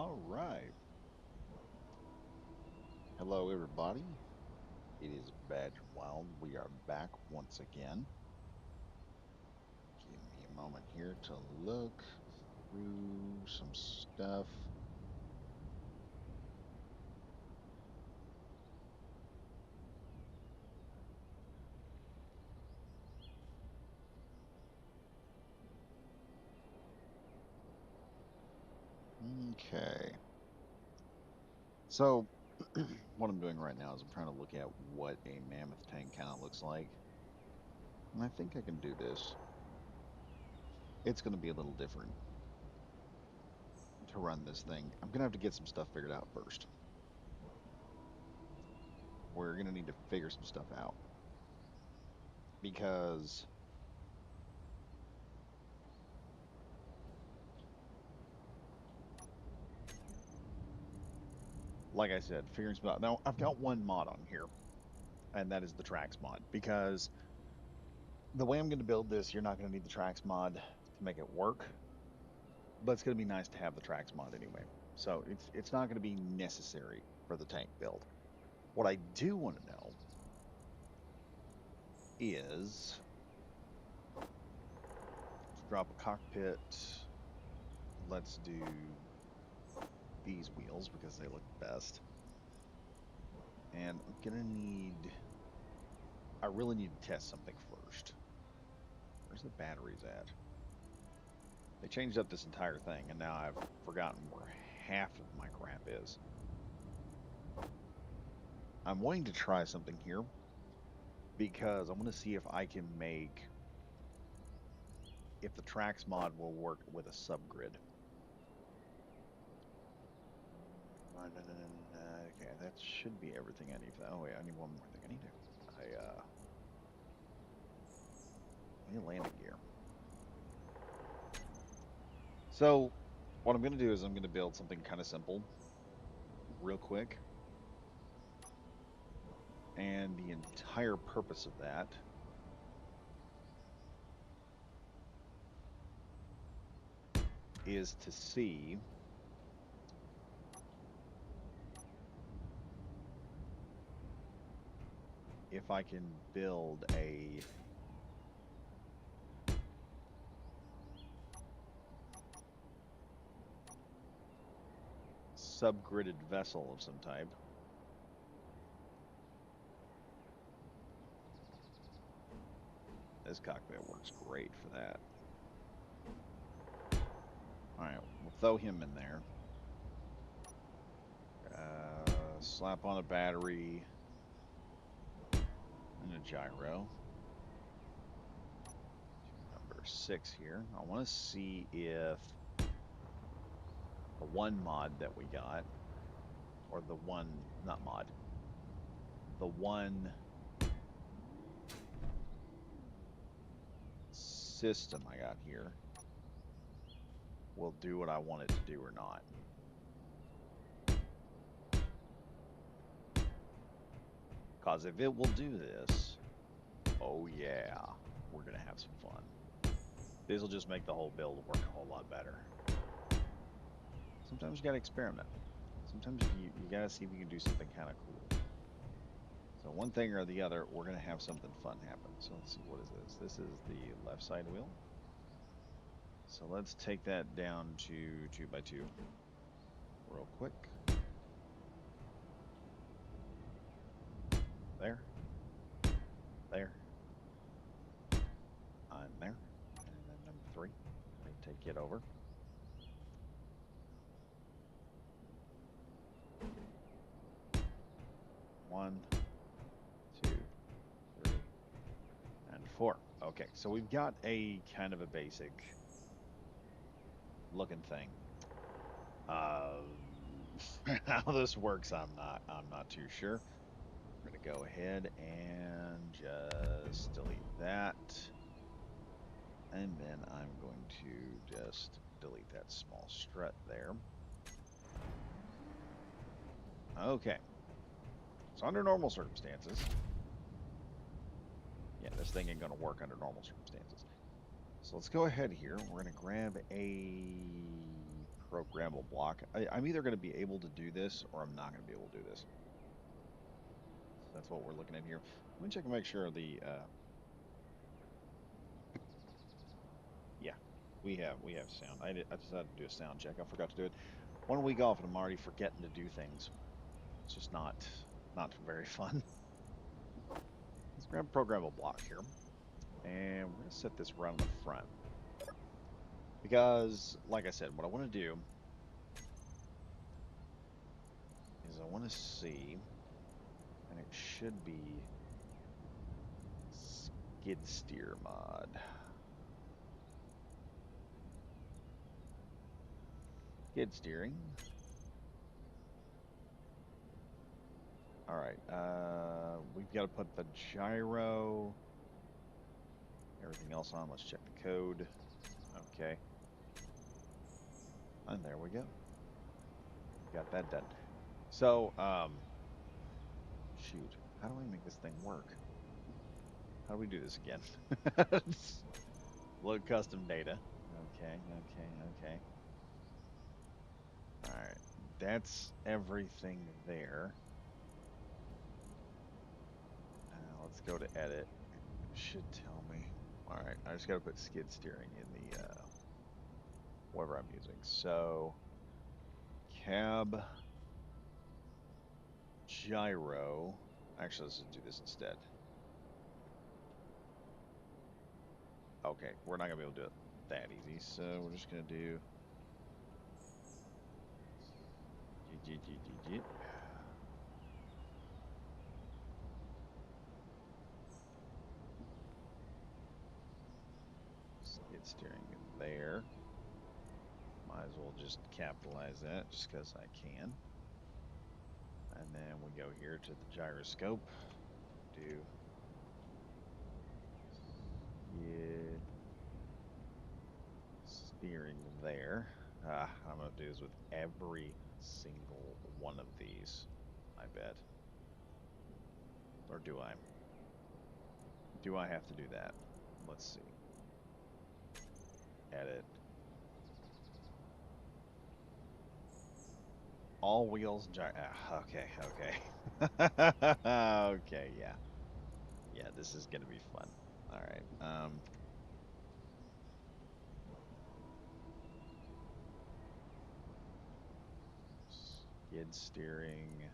All right. Hello, everybody. It is Badge Wild. We are back once again. Give me a moment here to look through some stuff. Okay. So, what I'm doing right now is I'm trying to look at what a mammoth tank kind of looks like. And I think I can do this. It's going to be a little different to run this thing. I'm going to have to get some stuff figured out first. We're going to need to figure some stuff out because like I said, figuring some out. Now, I've got one mod on here, and that is the tracks mod. Because the way I'm going to build this, you're not going to need the tracks mod to make it work, but it's going to be nice to have the tracks mod anyway. So it's not going to be necessary for the tank build. What I do want to know is let's drop a cockpit. Let's do these wheels because they look best. And I'm going to need, I really need to test something first. Where's the batteries at? They changed up this entire thing, and now I've forgotten where half of my crap is. I'm wanting to try something here because I want to see if I can make if the tracks mod will work with a subgrid. Okay, that should be everything I need for that. Oh wait, I need one more thing. I need a landing gear. So what I'm going to do is I'm going to build something kind of simple, real quick, and the entire purpose of that is to see if I can build a subgridded vessel of some type. This cockpit works great for that. All right, we'll throw him in there. Slap on a battery and a gyro. Number 6 here. I want to see if the one mod that we got, or the one, not mod, the one system I got here will do what I want it to do or not. Because if it will do this, oh yeah, we're going to have some fun. This will just make the whole build work a whole lot better. Sometimes you got to experiment. Sometimes you got to see if you can do something kind of cool. So one thing or the other, we're going to have something fun happen. So let's see, what is this? This is the left side wheel. So let's take that down to 2x2 real quick. There, there, I'm there. And then number 3, let me take it over. One, 2, 3, and 4. Okay, so we've got a kind of a basic looking thing. How this works, I'm not too sure. We're gonna go ahead and just delete that. And then I'm going to just delete that small strut there. Okay. So under normal circumstances, yeah, this thing ain't gonna work under normal circumstances. So let's go ahead here. We're gonna grab a programmable block. I'm either going to be able to do this or I'm not going to be able to do this. So that's what we're looking at here. Let me check and make sure the yeah, we have sound. I just had to do a sound check. I forgot to do it. 1 week off and I'm already forgetting to do things. It's just not very fun. Let's grab a programmable block here. And we're going to set this right on the front. Because, like I said, what I want to do is I want to see, and it should be skid steer mod. Skid steering. All right, we've got to put the gyro, everything else on. Let's check the code. Okay. And there we go. Got that done. So, shoot, how do I make this thing work? How do we do this again? Load custom data. Okay, okay. All right, that's everything there. Let's go to edit. It should tell me. All right, I just got to put skid steering in the whatever I'm using. So cab gyro. Actually, let's just do this instead. Okay, we're not gonna be able to do it that easy, so we're just gonna do skid steering in there. Might as well just capitalize that just because I can. And then we go here to the gyroscope. Do skid steering there. I'm going to do this with every single one of these, I bet. Or do I? Do I have to do that? Let's see. Edit. All wheels, okay. Okay, yeah. Yeah, this is going to be fun. All right. Skid steering.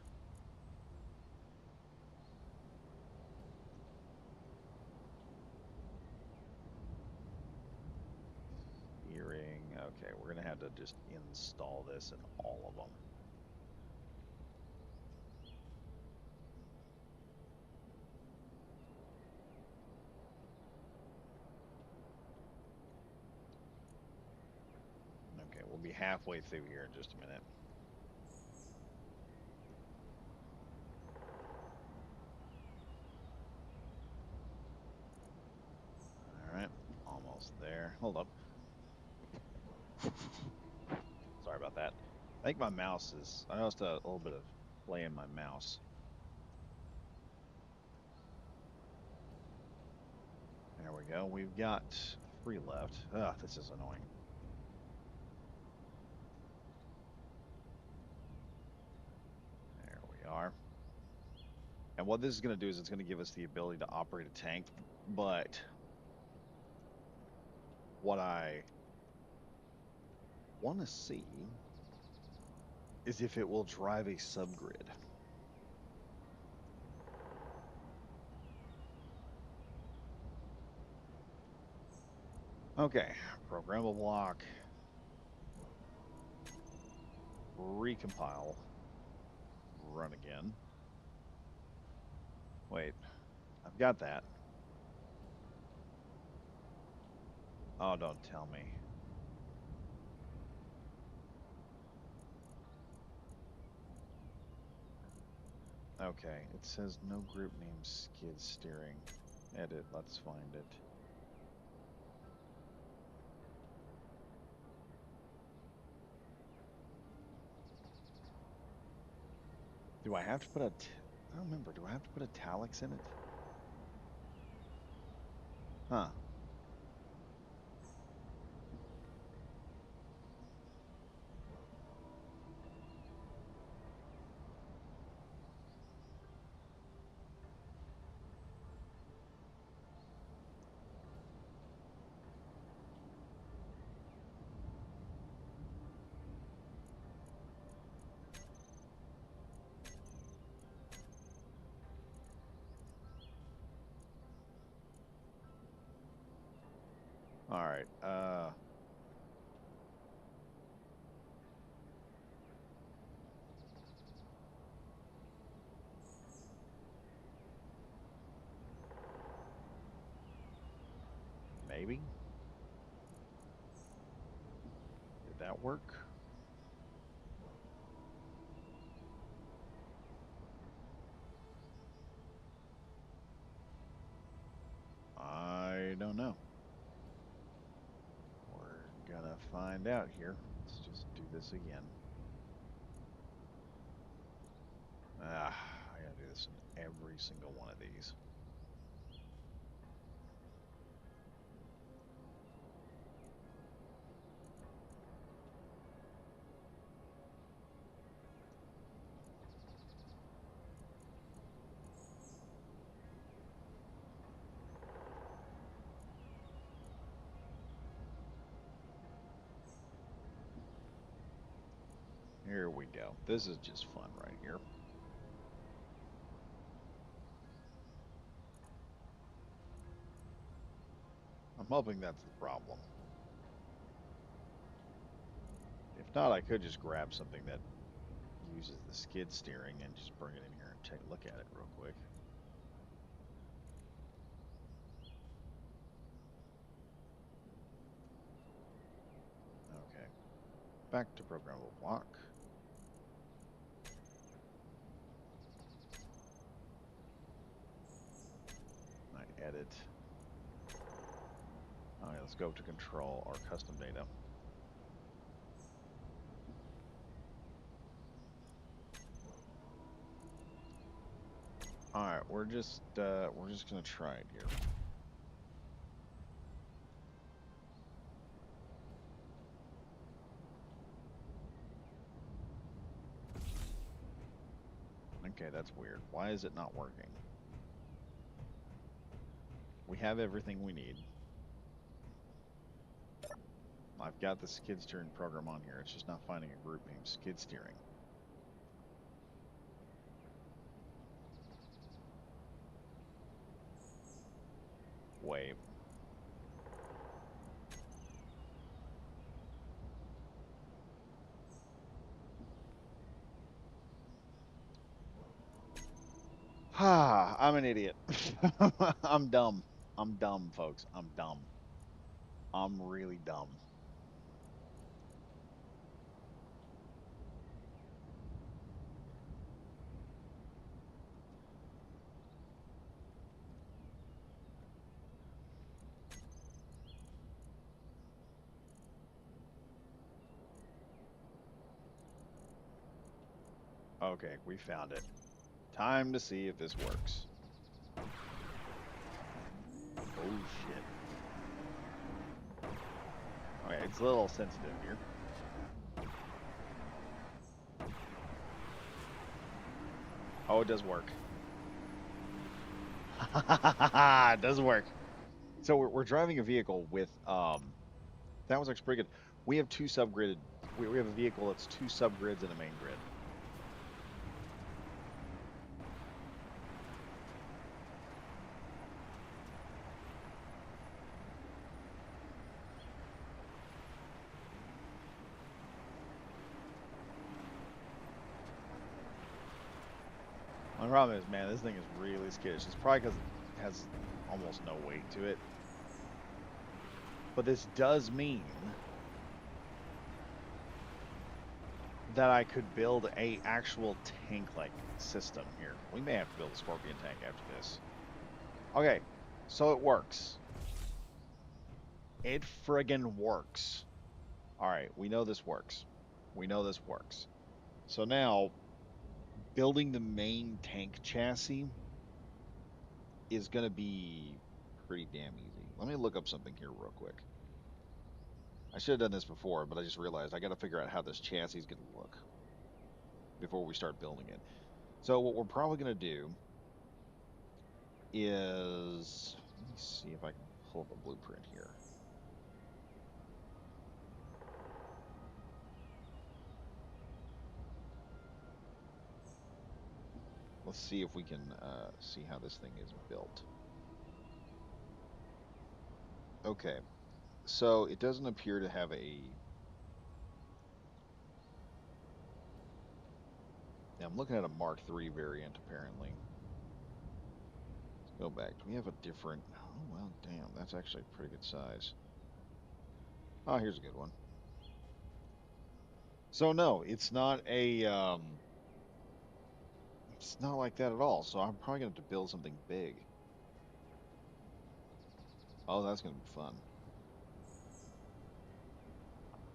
Steering. Okay, we're going to have to just install this in all of them. Okay, we'll be halfway through here in just a minute. All right, almost there. Hold up. Sorry about that. I think my mouse is, I noticed a little bit of play in my mouse. There we go. We've got 3 left. Ugh, this is annoying. There we are. And what this is going to do is it's going to give us the ability to operate a tank, but what I want to see is if it will drive a subgrid. Okay, programmable block, recompile, run again. Wait, I've got that. Oh, don't tell me. Okay, it says no group name skid steering. Edit, let's find it. Do I have to put a, I don't remember, do I have to put italics in it? Huh. All right. Maybe. Did that work? I don't know. We're gonna find out here. Let's just do this again. Ah, I gotta do this in every single one of these. Here we go. This is just fun right here. I'm hoping that's the problem. If not, I could just grab something that uses the skid steering and just bring it in here and take a look at it real quick. Okay. Back to programmable block. I edit. All right, let's go to control our custom data. All right, we're just gonna try it here. Okay, that's weird. Why is it not working? We have everything we need. I've got the skid steering program on here. It's just not finding a group named skid steering. Wait. Ah, I'm an idiot. I'm dumb. I'm dumb, folks. I'm dumb. I'm really dumb. Okay, we found it. Time to see if this works. Oh shit. Okay, it's a little sensitive here. Oh, it does work. It does work. So we're driving a vehicle with that was actually pretty good. We have two subgridded. We have a vehicle that's two subgrids and a main grid. My problem is, man, this thing is really skittish. It's probably because it has almost no weight to it. But this does mean that I could build a actual tank-like system here. We may have to build a Scorpion tank after this. Okay, so it works. It friggin' works. All right, we know this works. We know this works. So now, building the main tank chassis is going to be pretty damn easy. Let me look up something here real quick. I should have done this before, but I just realized I got to figure out how this chassis is going to look before we start building it. So what we're probably going to do is, let me see if I can pull up a blueprint here. Let's see if we can see how this thing is built. Okay, So it doesn't appear to have a... Yeah, I'm looking at a Mark III variant, apparently. Let's go back. Do we have a different... Oh, well, damn. That's actually a pretty good size. Oh, here's a good one. So, no, it's not a... it's not like that at all. So I'm probably going to have to build something big. Oh, that's going to be fun.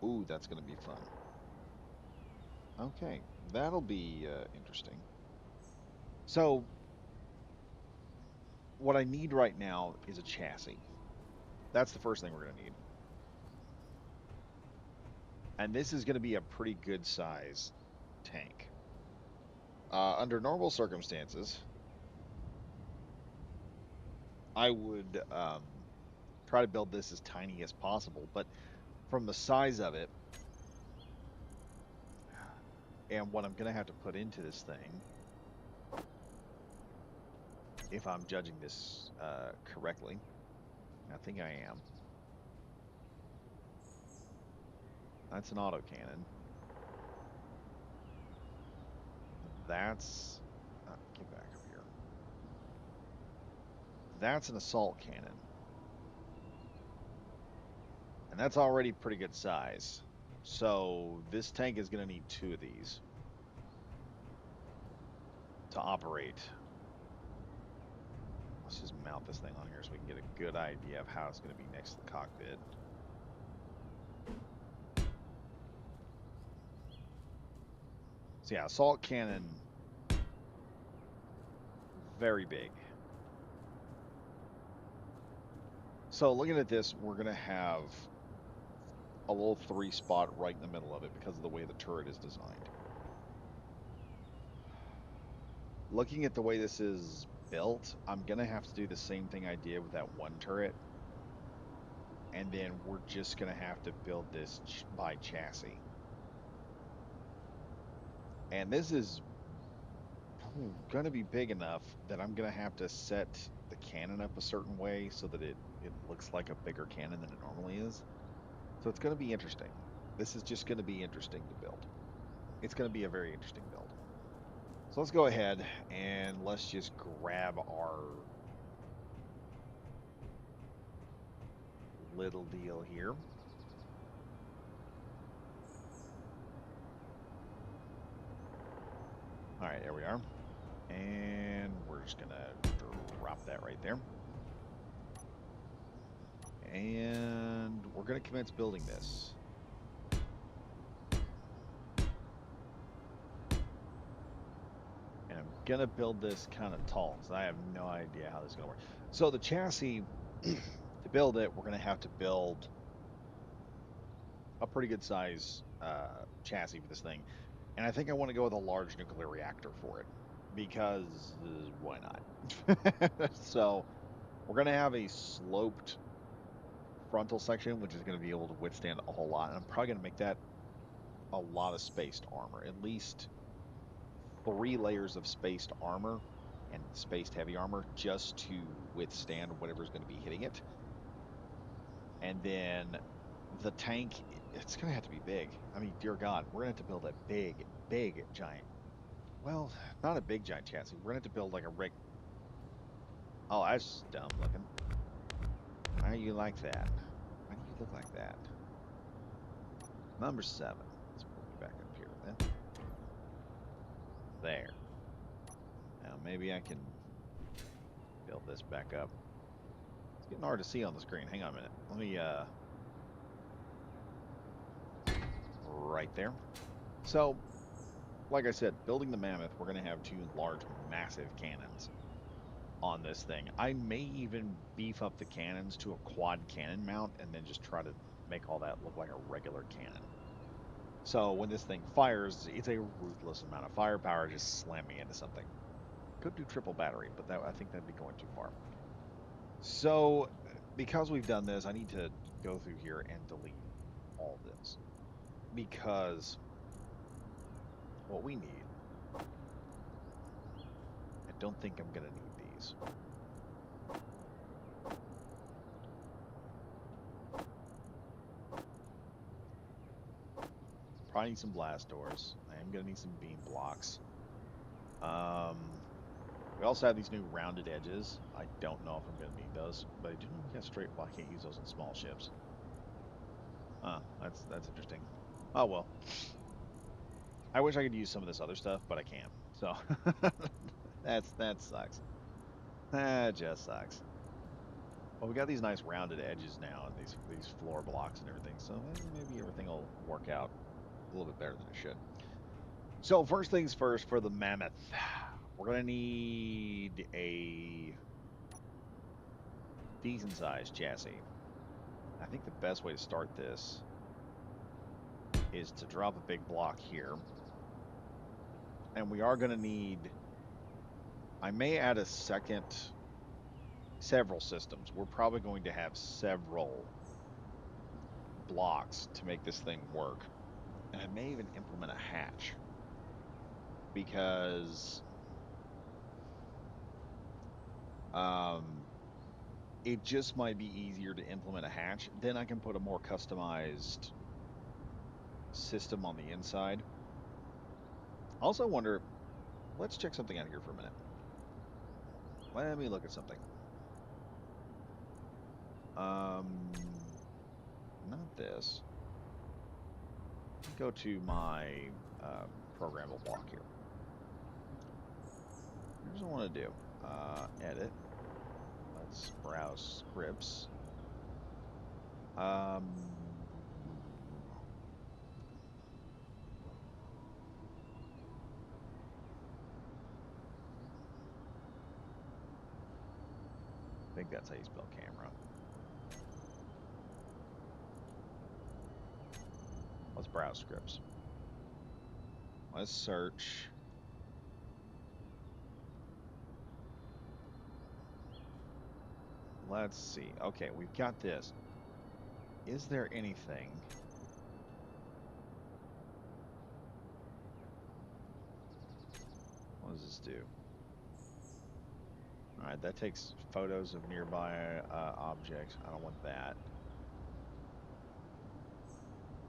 Ooh, that's going to be fun. Okay, that'll be interesting. So, what I need right now is a chassis. That's the first thing we're going to need. And this is going to be a pretty good size tank. Under normal circumstances, I would try to build this as tiny as possible, but from the size of it and what I'm going to have to put into this thing, if I'm judging this correctly, I think I am. That's an autocannon. That's... get back up here. That's an assault cannon. And that's already pretty good size. So this tank is going to need 2 of these to operate. Let's just mount this thing on here so we can get a good idea of how it's going to be next to the cockpit. So yeah, assault cannon, very big. So looking at this, we're going to have a little 3 spot right in the middle of it because of the way the turret is designed. Looking at the way this is built, I'm going to have to do the same thing I did with that one turret. And then we're just going to have to build this by chassis. And this is going to be big enough that I'm going to have to set the cannon up a certain way so that it looks like a bigger cannon than it normally is. So it's going to be interesting. This is just going to be interesting to build. It's going to be a very interesting build. So let's go ahead and let's just grab our little deal here. All right, there we are. And we're just going to drop that right there. And we're going to commence building this. And I'm going to build this kind of tall because I have no idea how this is going to work. So the chassis, to build it, we're going to have to build a pretty good size chassis for this thing. And I think I want to go with a large nuclear reactor for it because why not? So we're going to have a sloped frontal section, which is going to be able to withstand a whole lot. And I'm probably going to make that a lot of spaced armor, at least 3 layers of spaced armor and spaced heavy armor just to withstand whatever's going to be hitting it. And then the tank, it's going to have to be big. I mean, dear God, we're going to have to build a big giant. Well, not a big giant chassis. We're going to have to build like a rig. Oh, that's dumb looking. Why do you like that? Why do you look like that? Number 7. Let's pull you back up here then. There. Now maybe I can build this back up. It's getting hard to see on the screen. Hang on a minute. Let me right there. So, like I said, building the Mammoth, we're going to have 2 large, massive cannons on this thing. I may even beef up the cannons to a quad cannon mount and then just try to make all that look like a regular cannon. So when this thing fires, it's a ruthless amount of firepower just slamming into something. Could do triple battery, but I think that'd be going too far. So because we've done this, I need to go through here and delete all this. Because what we need, I don't think I'm going to need these. Probably need some blast doors. I am gonna need some beam blocks. Um, we also have these new rounded edges. I don't know if I'm gonna need those, but I do know we got straight. Well, I can't use those on small ships. That's interesting. Oh well. I wish I could use some of this other stuff, but I can't. So that sucks. That just sucks. Well, we got these nice rounded edges now and these floor blocks and everything, so maybe everything will work out a little bit better than it should. So first things first for the Mammoth, we're gonna need a decent sized chassis. I think the best way to start this is to drop a big block here, and we are gonna need. I may add a second, several systems. We're probably going to have several blocks to make this thing work, and I may even implement a hatch because um, it just might be easier to implement a hatch. Then I can put a more customized system on the inside. Also wonder, let's check something out here for a minute. Let me look at something. Um, Not this. Go to my programmable block here. Here's what I want to do. Edit. Let's browse scripts. Um, I think that's how you spell camera. Let's browse scripts. Let's search. Let's see. Okay, we've got this. Is there anything? What does this do? All right, that takes photos of nearby objects. I don't want that.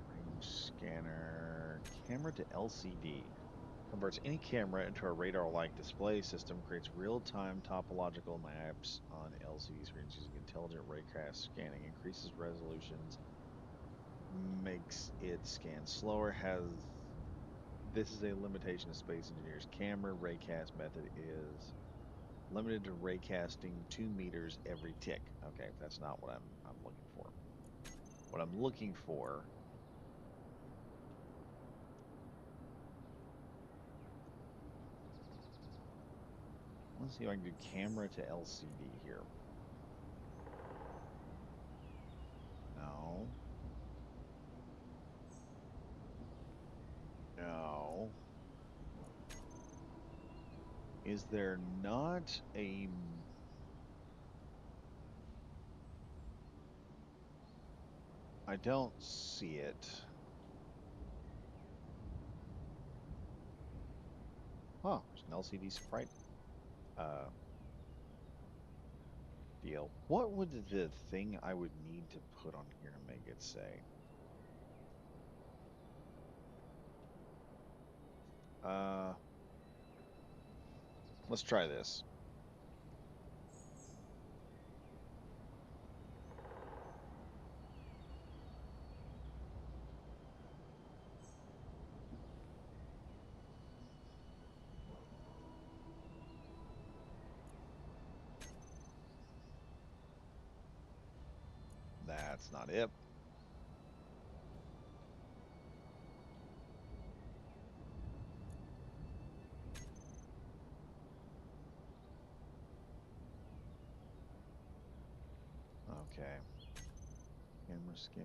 Range scanner. Camera to LCD. Converts any camera into a radar-like display system, creates real-time topological maps on LCD screens using intelligent raycast scanning, increases resolutions, makes it scan slower, has this is a limitation of Space Engineers. Camera raycast method is limited to raycasting 2 meters every tick. Okay, that's not what I'm looking for. What I'm looking for. Let's see if I can do camera to LCD here. No. No. Is there not a... I don't see it. Huh, there's an LCD sprite uh, deal. What would the thing I would need to put on here to make it say? Uh, let's try this. That's not it. Okay. Camera scan.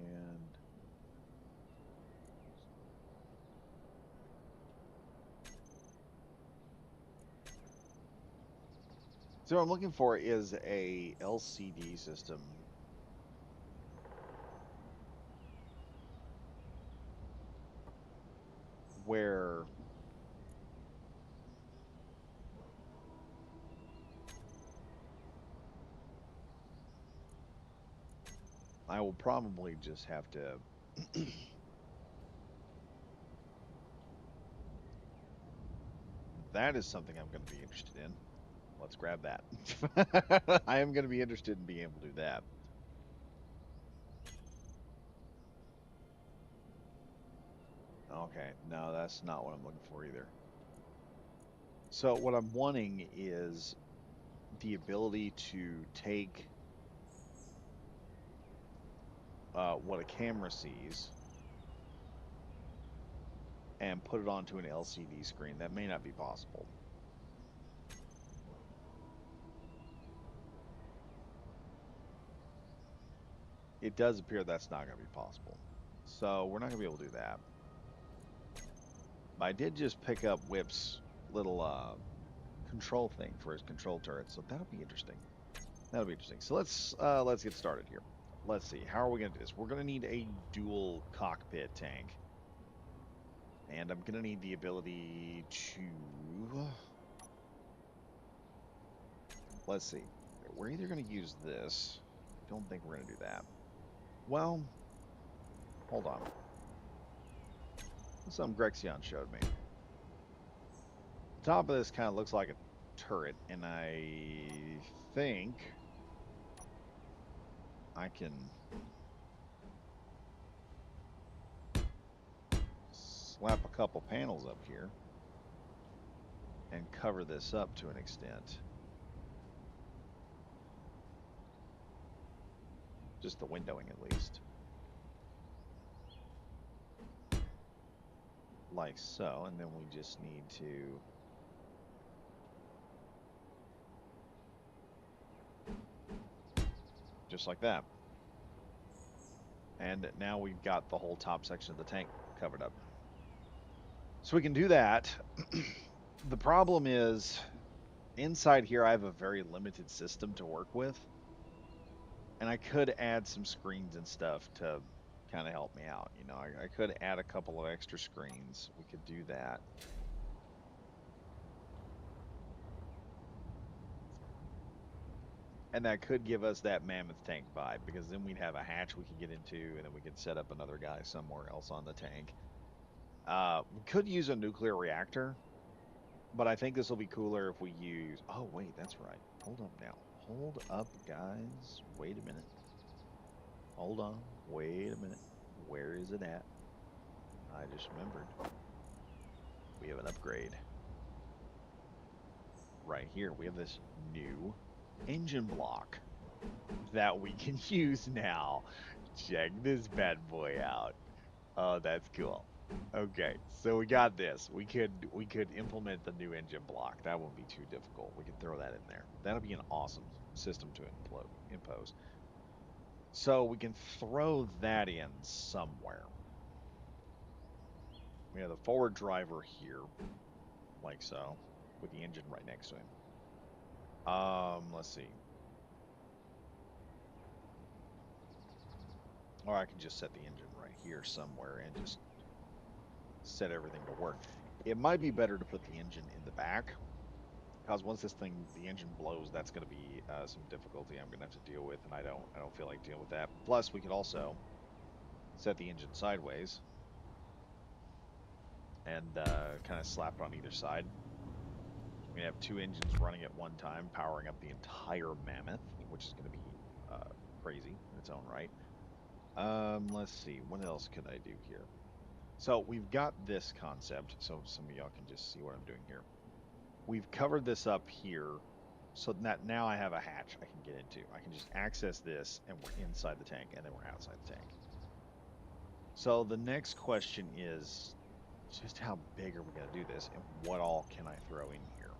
So what I'm looking for is a LCD system where I will probably just have to that is something I'm going to be interested in. Let's grab that. I am going to be interested in being able to do that. Okay, no, that's not what I'm looking for either. So what I'm wanting is the ability to take what a camera sees and put it onto an LCD screen. That may not be possible. It does appear that's not going to be possible. So we're not going to be able to do that. But I did just pick up Whip's little control thing for his control turret, so that'll be interesting. That'll be interesting. So let's get started here. Let's see. How are we going to do this? We're going to need a dual cockpit tank. And I'm going to need the ability to... Let's see. We're either going to use this. Don't think we're going to do that. Well, hold on. Some Grexion showed me. The top of this kind of looks like a turret, and I think I can slap a couple panels up here and cover this up to an extent. Just the windowing at least. Like so, and then we just need to just like that. And now we've got the whole top section of the tank covered up. So we can do that. The problem is inside here I have a very limited system to work with. And I could add some screens and stuff to kind of help me out. You know, I could add a couple of extra screens. We could do that. And that could give us that mammoth tank vibe, because then we'd have a hatch we could get into, and then we could set up another guy somewhere else on the tank. We could use a nuclear reactor, but I think this will be cooler if we use... Oh, wait, that's right. Hold up now. Hold up, guys. Wait a minute. Hold on. Wait a minute. Where is it at? I just remembered. We have an upgrade. Right here, we have this new engine block that we can use now. Check this bad boy out. Oh, that's cool. Okay, so we got this. We could implement the new engine block. That won't be too difficult. We can throw that in there. That'll be an awesome system to impose. So we can throw that in somewhere. We have the forward driver here, like so, with the engine right next to him. Let's see. Or I can just set the engine right here somewhere and just set everything to work. It might be better to put the engine in the back, because once the engine blows, that's going to be some difficulty I'm going to have to deal with, and I don't feel like dealing with that. Plus, we could also set the engine sideways and kind of slap it on either side. We have two engines running at one time, powering up the entire Mammoth, which is going to be crazy in its own right. Let's see, what else could I do here? So we've got this concept, so some of y'all can just see what I'm doing here. We've covered this up here, so that now I have a hatch I can get into. I can just access this, and we're inside the tank, and then we're outside the tank. So the next question is just how big are we going to do this, and what all can I throw in here?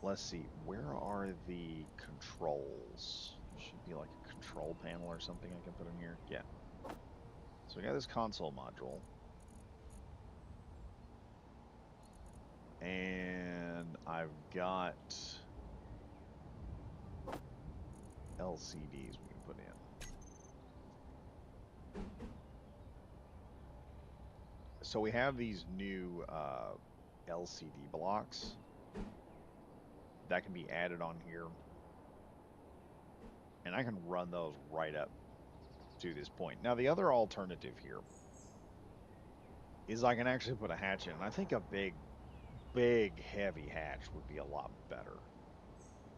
Let's see, where are the controls? There should be like a control panel or something I can put in here. Yeah. So we got this console module. And I've got LCDs we can put in. So we have these new LCD blocks that can be added on here. And I can run those right up to this point. Now the other alternative here is I can actually put a hatch in. And I think a big, heavy hatch would be a lot better.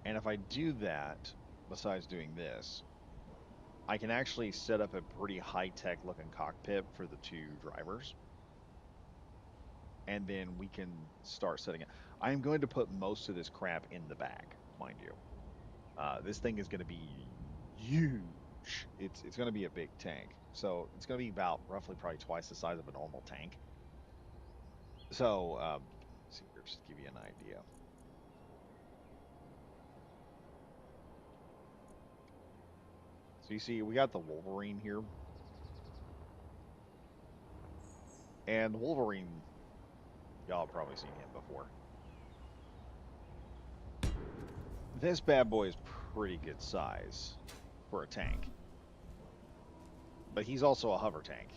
And if I do that, besides doing this, I can actually set up a pretty high-tech looking cockpit for the two drivers. And then we can start setting it. I am going to put most of this crap in the back, mind you. This thing is going to be huge. It's going to be a big tank. So it's going to be about roughly probably twice the size of a normal tank. So, let's see here, just to give you an idea. So you see, we got the Wolverine here. And Wolverine, y'all have probably seen him before. This bad boy is pretty good size for a tank. But he's also a hover tank.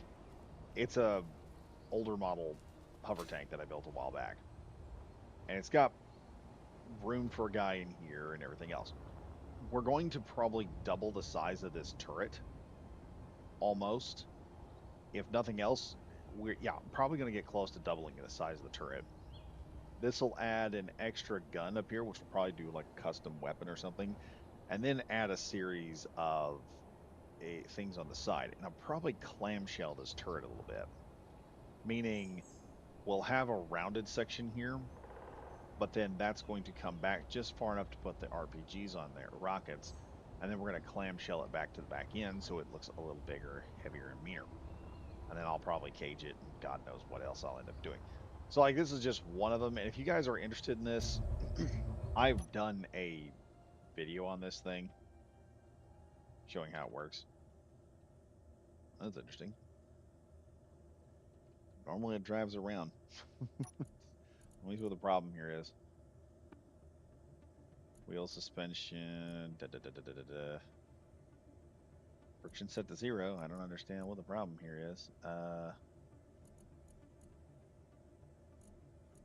It's a older model hover tank that I built a while back. And it's got room for a guy in here and everything else. We're going to probably double the size of this turret. Almost. If nothing else, we're probably going to get close to doubling the size of the turret. This will add an extra gun up here, which will probably do like a custom weapon or something, and then add a series of things on the side. And I'll probably clamshell this turret a little bit, meaning we'll have a rounded section here, but then that's going to come back just far enough to put the RPGs on there, rockets, and then we're going to clamshell it back to the back end so it looks a little bigger, heavier, and meaner. And then I'll probably cage it, and God knows what else I'll end up doing. So, like, this is just one of them. And if you guys are interested in this, I've done a video on this thing showing how it works. That's interesting. Normally it drives around. Let me see what the problem here is. Wheel suspension. Friction set to 0. I don't understand what the problem here is.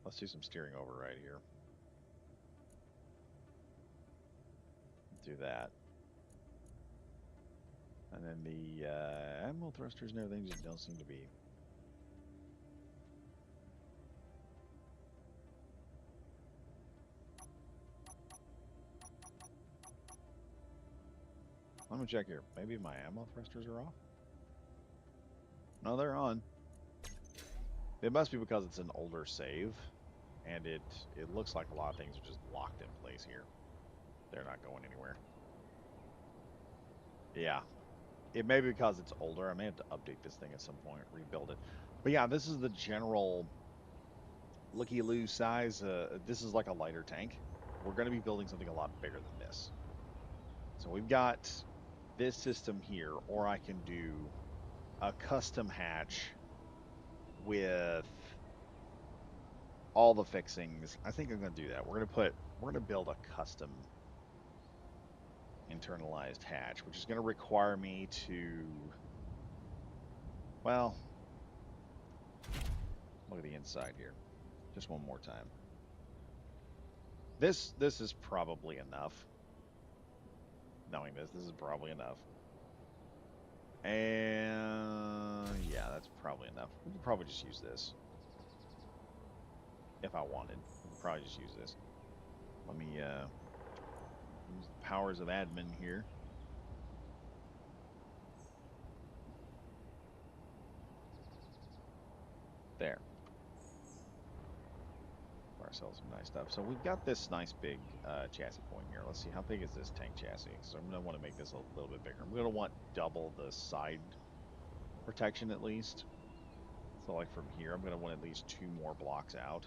Let's do some steering over right here. Do that. And then the animal thrusters and everything just don't seem to be. Let me check here. Maybe my ammo thrusters are off? No, they're on. It must be because it's an older save, and it looks like a lot of things are just locked in place here. They're not going anywhere. Yeah. It may be because it's older. I may have to update this thing at some point, rebuild it. But yeah, this is the general looky-loo size. This is like a lighter tank. We're going to be building something a lot bigger than this. So we've got this system here, or I can do a custom hatch with all the fixings. I think I'm going to do that. We're going to build a custom internalized hatch, which is going to require me to, well, look at the inside here. Just one more time. This is probably enough. Knowing this is probably enough. And yeah, that's probably enough. We could probably just use this. If I wanted. We could probably just use this. Let me use the powers of admin here. There. Ourselves some nice stuff. So we've got this nice big chassis point here. Let's see, how big is this tank chassis? So I'm going to want to make this a little bit bigger. I'm going to want double the side protection at least. So like from here, I'm going to want at least 2 more blocks out.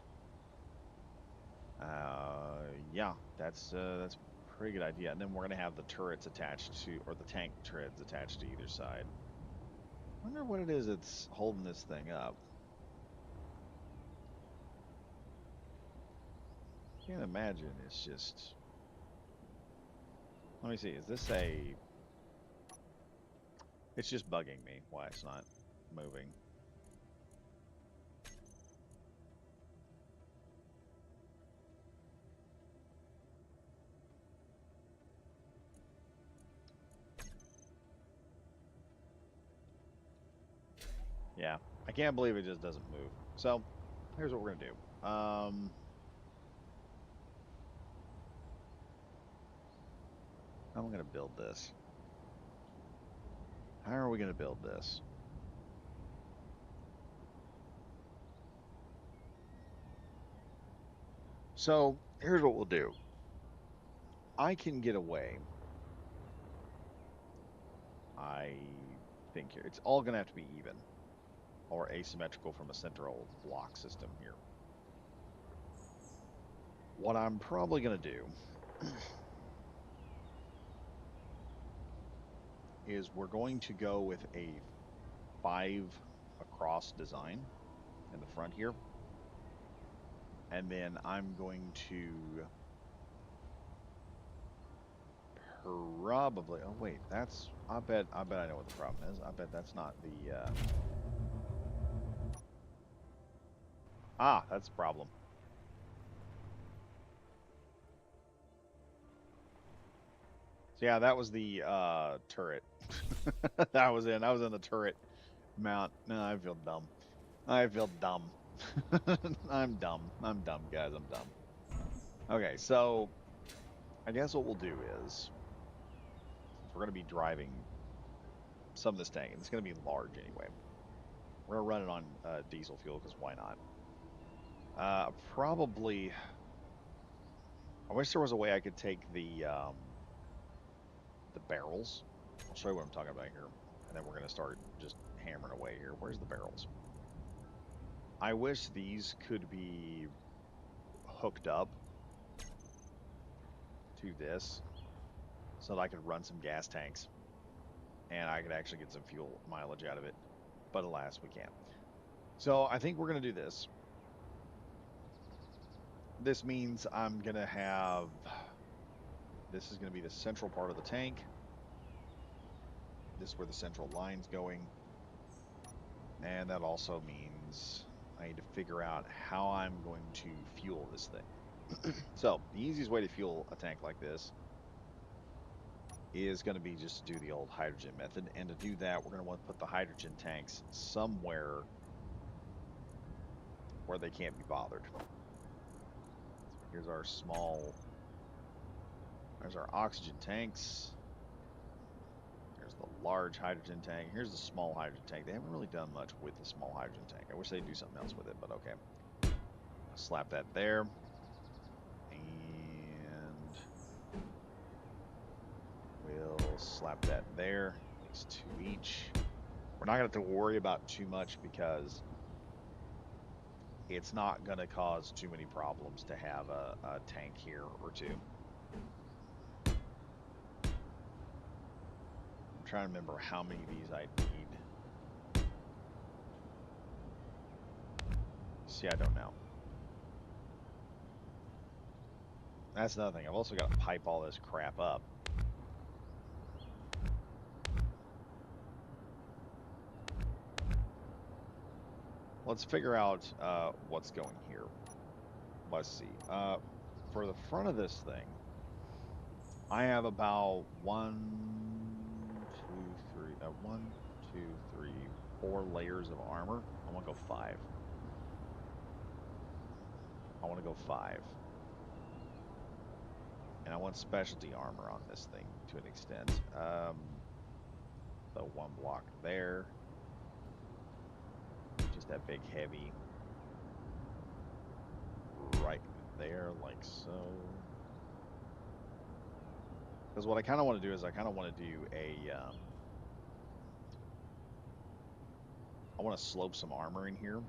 Yeah, that's a pretty good idea. And then we're going to have the turrets attached to, or the tank treads attached to either side. I wonder what it is that's holding this thing up. Can't imagine. It's just. Let me see. Is this a? It's just bugging me why it's not moving. Yeah, I can't believe it just doesn't move. So, here's what we're going to do. How am I going to build this? How are we going to build this? So, here's what we'll do. I can get away. I think here. It's all going to have to be even or asymmetrical from a central block system here. What I'm probably going to do is we're going to go with a 5 across design in the front here. And then I'm going to probably, oh wait, that's, I bet I know what the problem is. I bet that's not the, that's the problem. So yeah, that was the, turret. I was in the turret mount. No, I feel dumb. I feel dumb. I'm dumb. I'm dumb, guys. I'm dumb. Okay, so I guess what we'll do is we're going to be driving some of this tank, and it's going to be large anyway. We're going to run it on diesel fuel because why not? Probably. I wish there was a way I could take the barrels. I'll show you what I'm talking about here, and then we're going to start just hammering away here. Where's the barrels? I wish these could be hooked up to this so that I could run some gas tanks and I could actually get some fuel mileage out of it. But alas, we can't. So I think we're going to do this. This means I'm going to have, this is going to be the central part of the tank. This is where the central line's going. And that also means I need to figure out how I'm going to fuel this thing. So the easiest way to fuel a tank like this is going to be just to do the old hydrogen method. And to do that, we're going to want to put the hydrogen tanks somewhere where they can't be bothered. So here's our small, there's our oxygen tanks. There's the large hydrogen tank. Here's the small hydrogen tank. They haven't really done much with the small hydrogen tank. I wish they'd do something else with it, but okay. Slap that there. And we'll slap that there. Makes 2 each. We're not going to have to worry about too much because it's not going to cause too many problems to have a tank here or two. I'm trying to remember how many of these I need. See, I don't know. That's another thing. I've also got to pipe all this crap up. Let's figure out what's going here. Let's see. For the front of this thing, I have about 4 layers of armor. I want to go 5. I want to go 5. And I want specialty armor on this thing to an extent. So 1 block there. Just that big heavy right there, like so. Because what I kind of want to do is I kind of want to do a I want to slope some armor in here.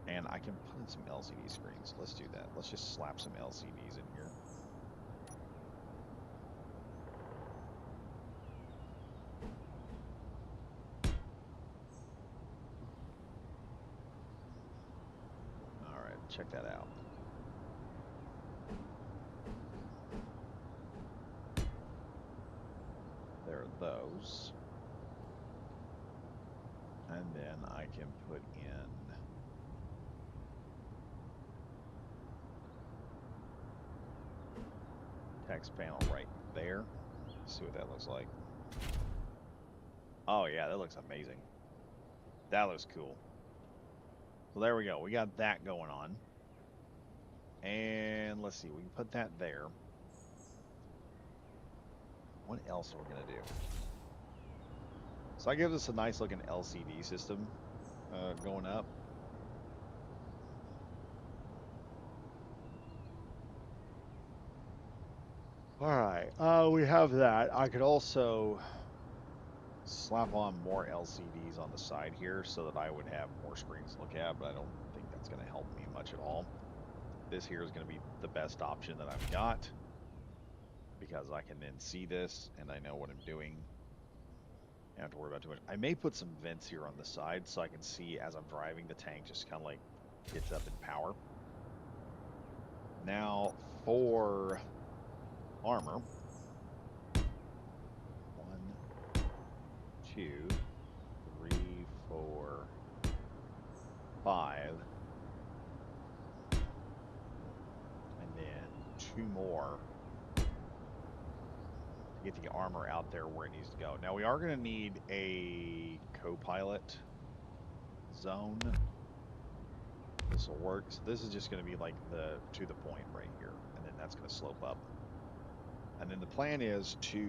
And I can put in some LCD screens. Let's do that. Let's just slap some LCDs in here. All right, check that out. There are those. And then I can put in text panel right there. See what that looks like. Oh yeah, that looks amazing. That looks cool. So there we go. We got that going on. And let's see, we can put that there. What else are we going to do? So I give this a nice looking LCD system going up. All right, we have that. I could also slap on more LCDs on the side here so that I would have more screens to look at, but I don't think that's going to help me much at all. This here is going to be the best option that I've got because I can then see this and I know what I'm doing. I don't have to worry about too much. I may put some vents here on the side so I can see as I'm driving the tank just kind of like gets up in power. Now for armor. 1, 2, 3, 4, 5. And then 2 more to get the armor out there where it needs to go. Now we are going to need a co-pilot zone. This will work. So this is just going to be like the to the point right here, and then that's going to slope up. And then the plan is to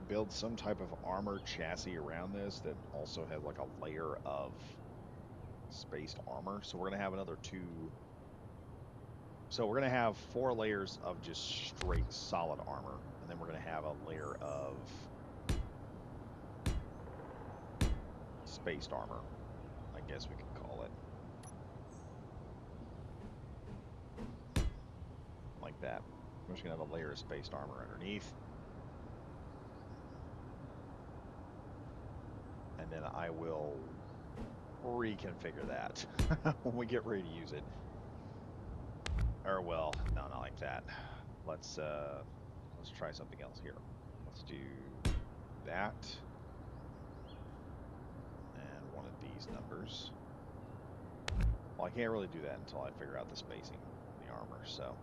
build some type of armor chassis around this that also has like a layer of spaced armor. So we're going to have another 2. So we're going to have 4 layers of just straight solid armor, and then we're going to have a layer of spaced armor, I guess we could call it. Like that. We're just going to have a layer of spaced armor underneath. And then I will reconfigure that when we get ready to use it. Or well, no, not like that. Let's try something else here. Let's do that. And one of these numbers. Well, I can't really do that until I figure out the spacing in the armor, so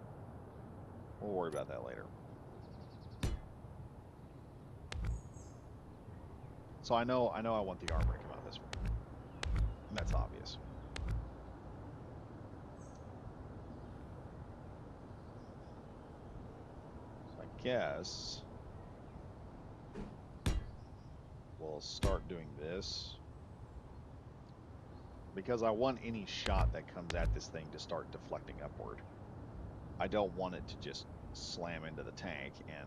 we'll worry about that later. So I know I want the armor to come out this way. And that's obvious. So I guess we'll start doing this. Because I want any shot that comes at this thing to start deflecting upward. I don't want it to just slam into the tank and,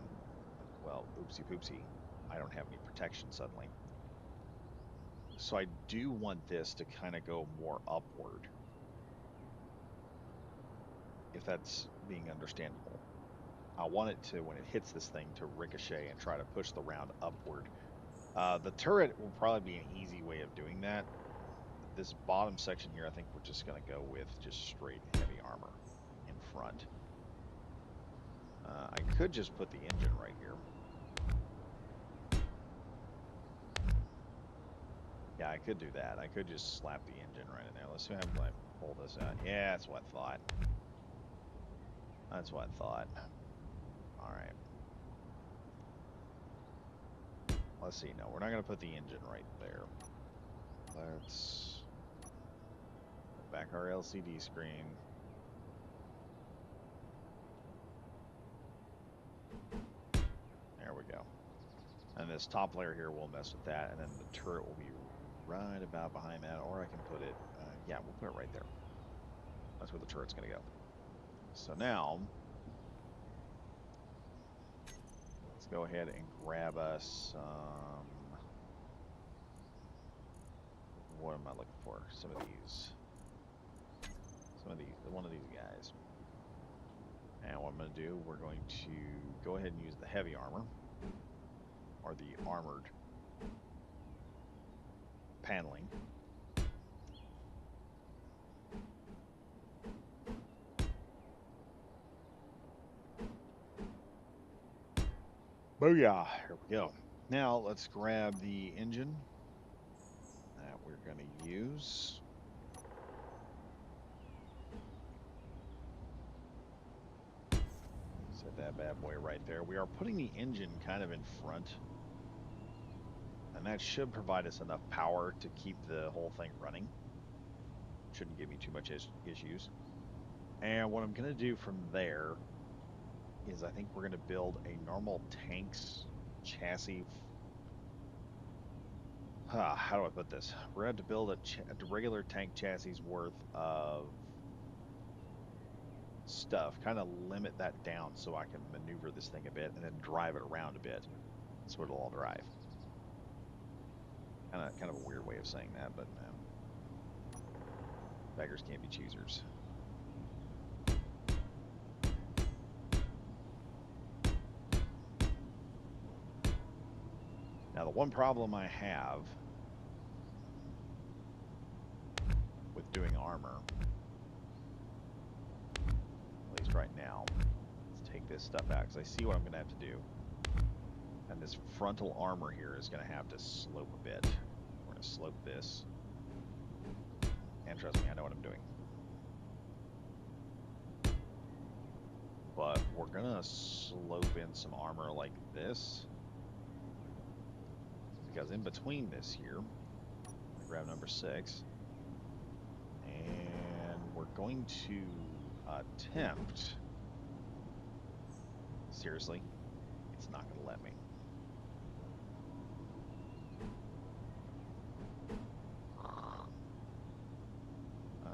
well, oopsie poopsie, I don't have any protection suddenly. So I do want this to kind of go more upward, if that's being understandable. I want it to, when it hits this thing, to ricochet and try to push the round upward. The turret will probably be an easy way of doing that. This bottom section here, I think we're just going to go with just straight heavy armor in front. I could just put the engine right here. Yeah, I could do that. I could just slap the engine right in there. Let's see how I pull this out. Yeah, that's what I thought. That's what I thought. All right. Let's see. No, we're not going to put the engine right there. Let's go back our LCD screen. There we go. And this top layer here will mess with that, and then the turret will be right about behind that, or I can put it, yeah, we'll put it right there. That's where the turret's going to go. So now, let's go ahead and grab us what am I looking for? Some of these, one of these guys. And what I'm going to do, we're going to go ahead and use the heavy armor, or the armored paneling. Booyah! Here we go. Now let's grab the engine that we're going to use. Set that bad boy right there. We are putting the engine kind of in front. And that should provide us enough power to keep the whole thing running. Shouldn't give me too much issues. And what I'm going to do from there is I think we're going to build a normal tank's chassis. How do I put this? We're going to have to build a regular tank chassis worth of stuff, kind of limit that down so I can maneuver this thing a bit and then drive it around a bit. That's what it'll all drive. Kind of a weird way of saying that, but beggars can't be choosers. Now, the one problem I have with doing armor, at least right now, let's take this stuff out because I see what I'm going to have to do. And this frontal armor here is going to have to slope a bit. We're going to slope this. And trust me, I know what I'm doing. But we're going to slope in some armor like this. Because in between this here, I grab number 6. And we're going to attempt... Seriously, it's not going to let me.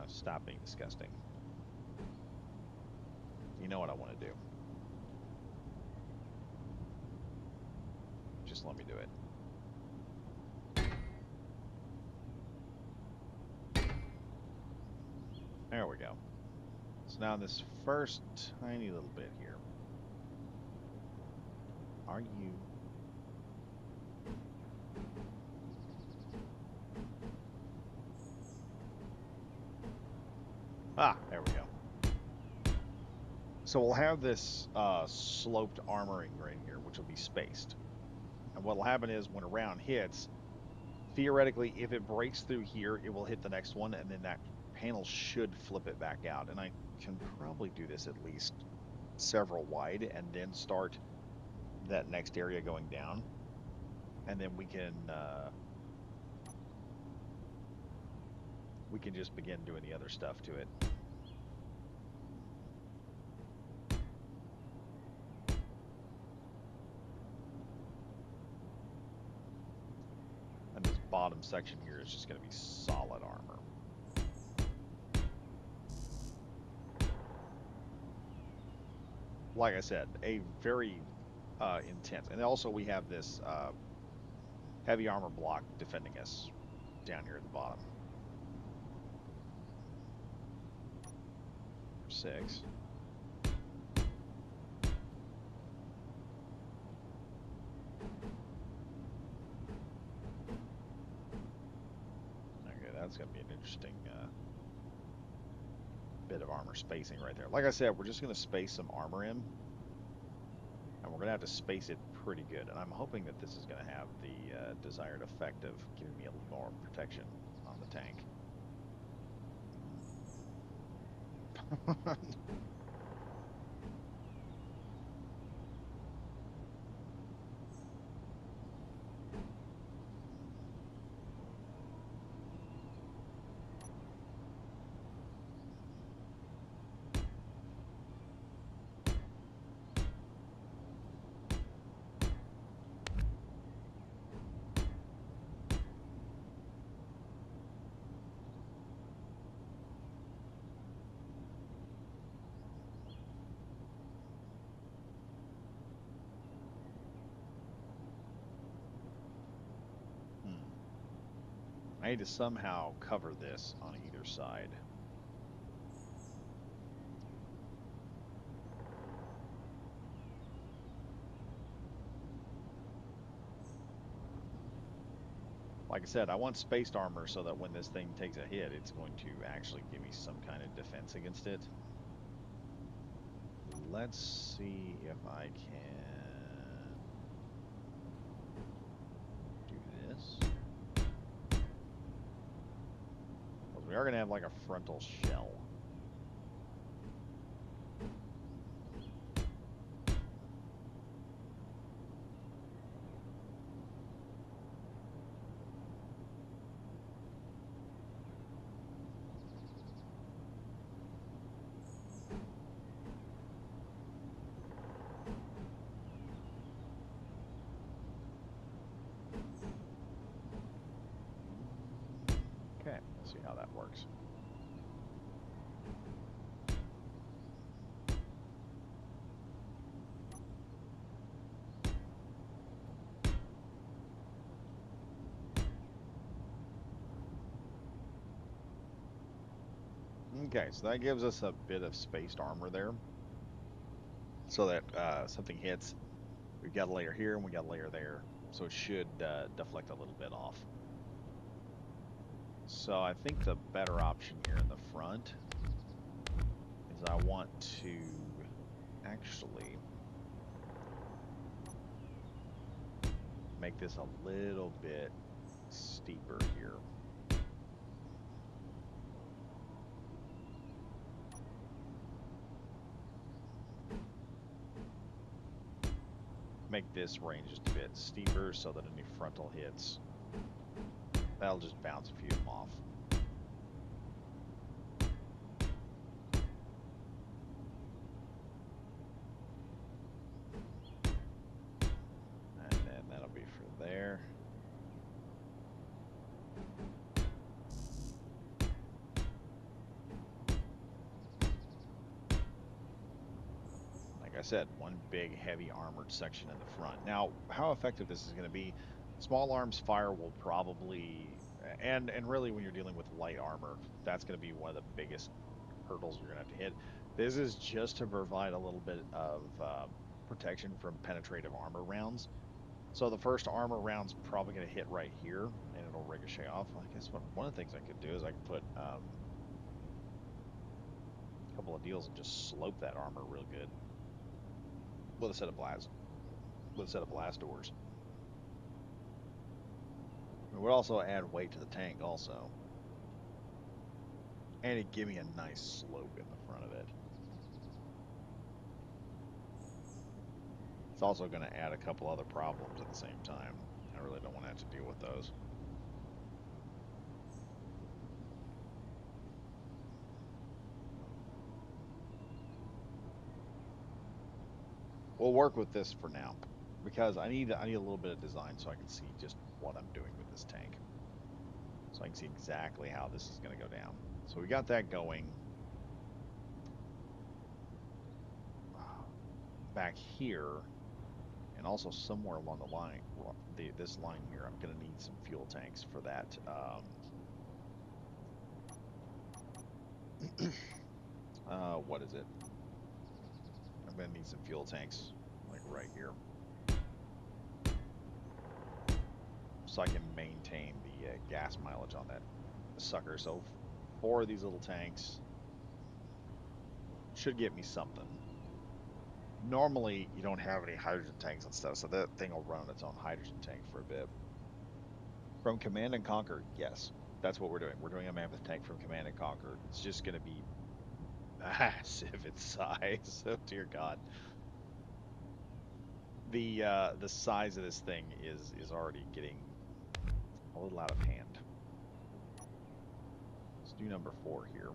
Stop being disgusting. You know what I want to do. Just let me do it. There we go. So now this first tiny little bit here. Are you... there we go. So we'll have this sloped armoring right here, which will be spaced. And what will happen is when a round hits, theoretically, if it breaks through here, it will hit the next one, and then that panel should flip it back out. And I can probably do this at least several wide, and then start that next area going down. And then we can just begin doing the other stuff to it. And this bottom section here is just going to be solid armor. Like I said, a very intense. And also we have this heavy armor block defending us down here at the bottom. 6. Okay, that's going to be an interesting bit of armor spacing right there. Like I said, we're just going to space some armor in. And we're going to have to space it pretty good. And I'm hoping that this is going to have the desired effect of giving me a little more protection on the tank. I need to somehow cover this on either side. Like I said, I want spaced armor so that when this thing takes a hit, it's going to actually give me some kind of defense against it. Let's see if I can do this. Because we are going to have like a frontal shell. see how that works. Okay, so that gives us a bit of spaced armor there, so that something hits. We've got a layer here and we got a layer there, so it should deflect a little bit off. So I think the better option here in the front is I want to actually make this a little bit steeper here. Make this range just a bit steeper so that any frontal hits, that'll just bounce a few of them off. And then that'll be for there. Like I said, one big heavy armored section in the front. Now, how effective this is going to be, small arms fire will probably, and really when you're dealing with light armor, that's going to be one of the biggest hurdles you're going to have to hit. This is just to provide a little bit of protection from penetrative armor rounds. So the first armor round's probably going to hit right here, and it'll ricochet off. I guess one of the things I could do is I could put a couple of deals and just slope that armor real good with a set of blast doors. It would also add weight to the tank also, and it'd give me a nice slope in the front of it. It's also going to add a couple other problems at the same time. I really don't want to have to deal with those. We'll work with this for now because I need a little bit of design so I can see just what I'm doing with this tank. So I can see exactly how this is going to go down. So we got that going. Back here, and also somewhere along the line, this line here, I'm going to need some fuel tanks for that. What is it? I'm going to need some fuel tanks, like right here, so I can maintain the gas mileage on that sucker. So 4 of these little tanks should get me something. Normally, you don't have any hydrogen tanks and stuff, so that thing will run on its own hydrogen tank for a bit. From Command and Conquer, yes, that's what we're doing. We're doing a Mammoth tank from Command and Conquer. It's just going to be massive in size. Oh dear God, the size of this thing is already getting a little out of hand. Let's do number 4 here.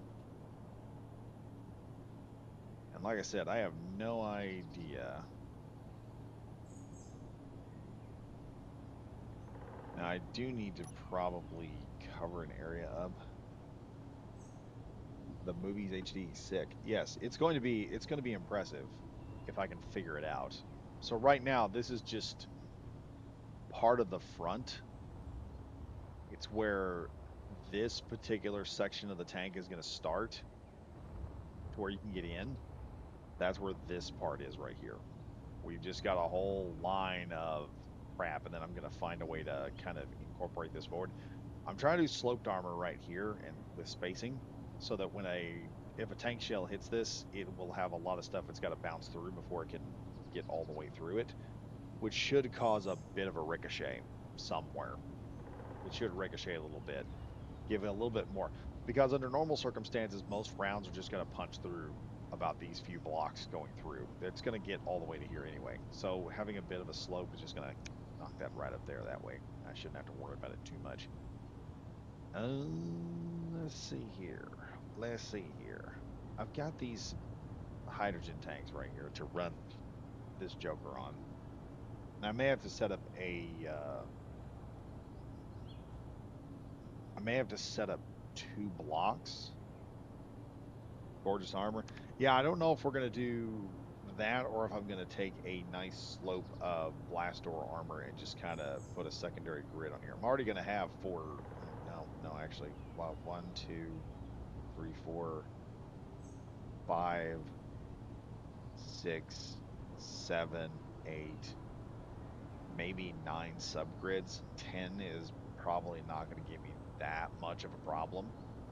And like I said, I have no idea. Now I do need to probably cover an area up. The movie's HD sick. Yes, it's going to be impressive if I can figure it out. So right now this is just part of the front. It's where this particular section of the tank is going to start to where you can get in. That's where this part is right here. We've just got a whole line of crap, and then I'm going to find a way to kind of incorporate this forward. I'm trying to do sloped armor right here and with spacing, so that if a tank shell hits this, it will have a lot of stuff it's got to bounce through before it can get all the way through it, which should cause a bit of a ricochet somewhere. It should ricochet a little bit, give it a little bit more, because under normal circumstances, most rounds are just going to punch through about these few blocks going through. It's going to get all the way to here anyway. So having a bit of a slope is just going to knock that right up there that way. I shouldn't have to worry about it too much. Let's see here. Let's see here. I've got these hydrogen tanks right here to run this Joker on. Now, I may have to set up a. I may have to set up 2 blocks. Gorgeous armor. Yeah, I don't know if we're going to do that or if I'm going to take a nice slope of blast door armor and just kind of put a secondary grid on here. I'm already going to have 4. No, actually. Well, 1, 2, 3, 4, 5, 6, 7, 8, maybe 9 subgrids. 10 is probably not going to give me that much of a problem,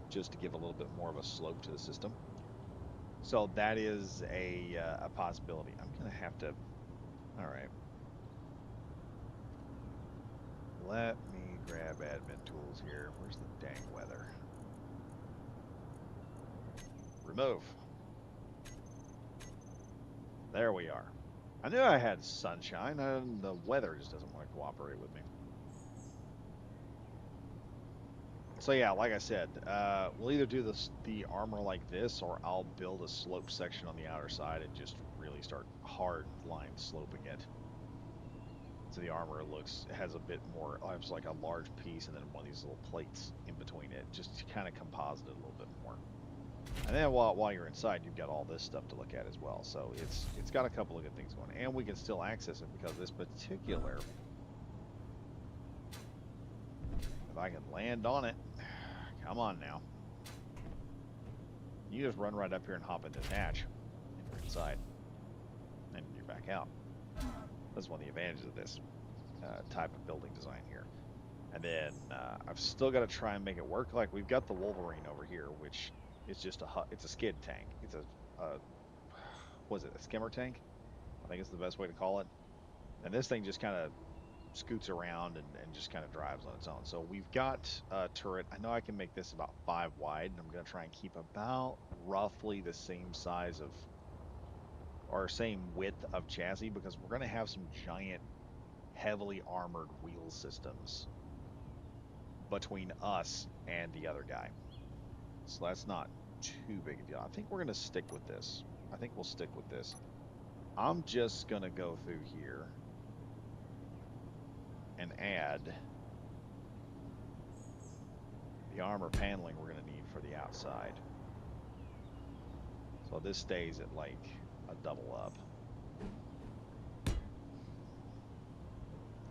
just to give a little bit more of a slope to the system. So that is a possibility. I'm gonna have to. All right. Let me grab admin tools here. Where's the dang weather? Remove. There we are. I knew I had sunshine, and the weather just doesn't want to cooperate with me. So yeah, like I said, we'll either do the armor like this, or I'll build a slope section on the outer side and just really start hard line sloping it. So the armor has a bit more, has like a large piece and then one of these little plates in between it, just to kind of composite it a little bit more. And then while you're inside, you've got all this stuff to look at as well. So it's got a couple of good things going, and we can still access it because this particular, if I can land on it, come on now. You just run right up here and hop in this hatch, and you're inside, and you're back out. That's one of the advantages of this type of building design here. And then I've still got to try and make it work. Like we've got the Wolverine over here, which is just it's a skid tank. It's was it a skimmer tank? I think it's the best way to call it. And this thing just kind of scoots around and just kind of drives on its own. So we've got a turret. I know I can make this about 5 wide, and I'm going to try and keep about roughly the same size of, or same width of chassis, because we're going to have some giant, heavily armored wheel systems between us and the other guy. So that's not too big a deal. I think we're going to stick with this. I think we'll stick with this. I'm just going to go through here and add the armor paneling we're going to need for the outside. So this stays at like a double up.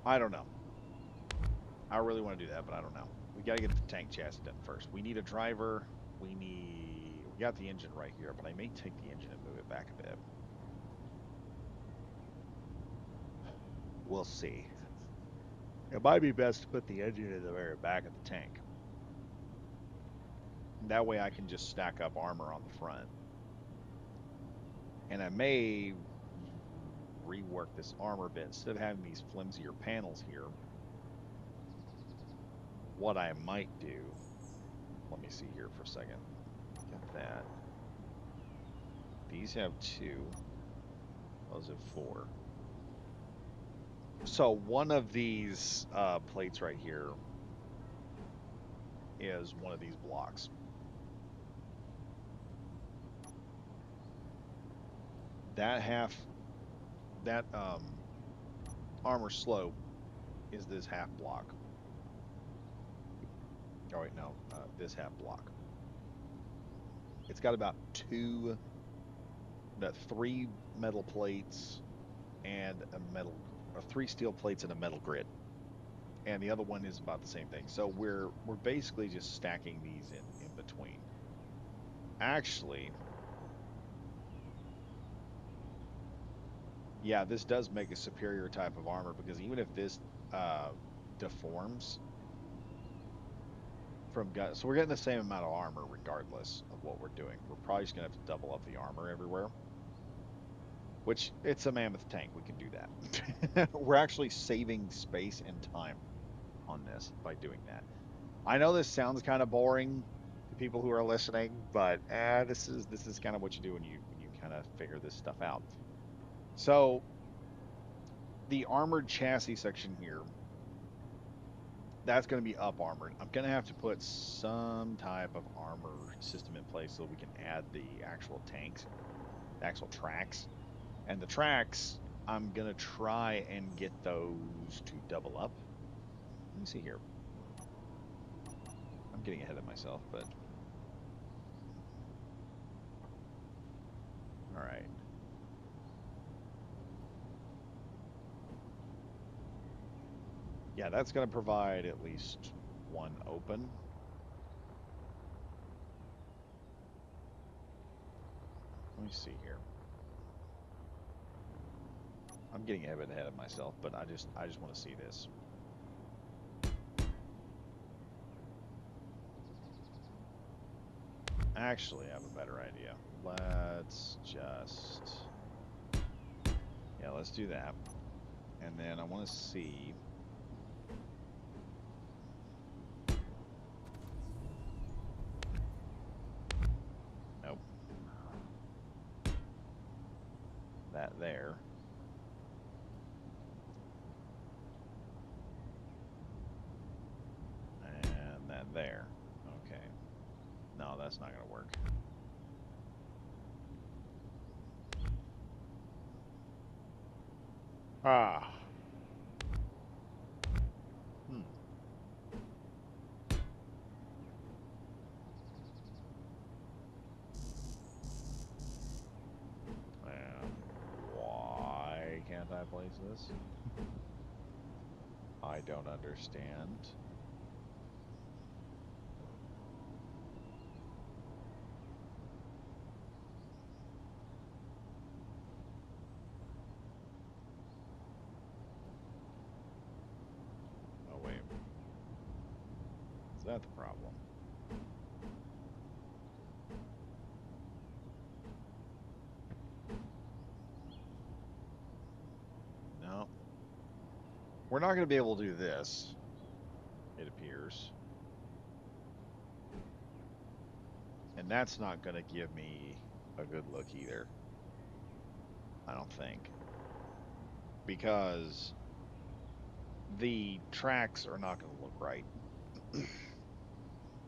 I don't know. I really want to do that, but I don't know. We got to get the tank chassis done first. We need a driver. We got the engine right here, but I may take the engine and move it back a bit. We'll see. It might be best to put the engine in the very back of the tank. That way I can just stack up armor on the front. And I may rework this armor bit. Instead of having these flimsier panels here, what I might do, let me see here for a second. Got that. These have 2. Those have 4. So one of these plates right here is one of these blocks. That armor slope is this half block. Oh wait, no, this half block. It's got about 3 metal plates and or 3 steel plates and a metal grid. And the other one is about the same thing. So we're basically just stacking these in between. Actually, yeah, this does make a superior type of armor, because even if this deforms from gun, so we're getting the same amount of armor regardless of what we're doing. We're probably just gonna have to double up the armor everywhere, which it's a Mammoth tank. We can do that. We're actually saving space and time on this by doing that. I know this sounds kind of boring to people who are listening, but this is kind of what you do when you kind of figure this stuff out. So the armored chassis section here, that's going to be up armored. I'm going to have to put some type of armor system in place so we can add the actual tanks, the actual tracks. And the tracks, I'm going to try and get those to double up. Let me see here. I'm getting ahead of myself, but all right. Yeah, that's going to provide at least one open. Let me see here. I'm getting a bit ahead of myself, but I just want to see this. Actually, I have a better idea. Let's just yeah, let's do that. And then I want to see. Nope. That there. And that there. Okay. No, that's not going to work. Ah. Hmm. And why can't I place this? I don't understand. Oh, wait. Is that the problem? No. We're not going to be able to do this, it appears. And that's not going to give me a good look either. I don't think. Because the tracks are not going to look right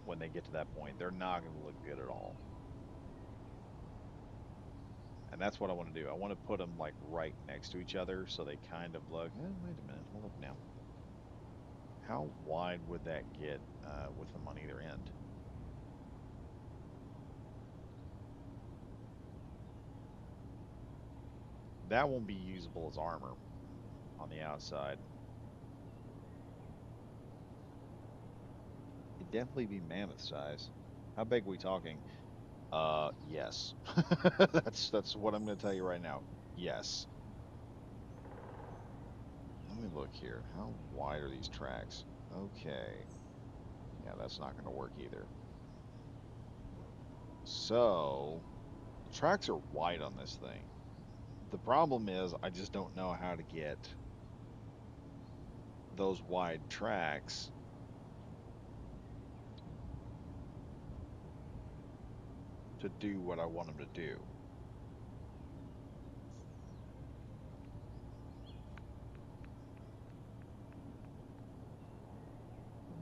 when they get to that point. They're not going to look good at all. And that's what I want to do. I want to put them like right next to each other so they kind of look. Wait a minute. Hold up now. How wide would that get with them on either end? That won't be usable as armor on the outside. It'd definitely be mammoth size. How big are we talking? Yes. That's what I'm going to tell you right now. Yes. Let me look here. How wide are these tracks? Okay. Yeah, that's not going to work either. So, the tracks are wide on this thing. The problem is I just don't know how to get those wide tracks to do what I want them to do.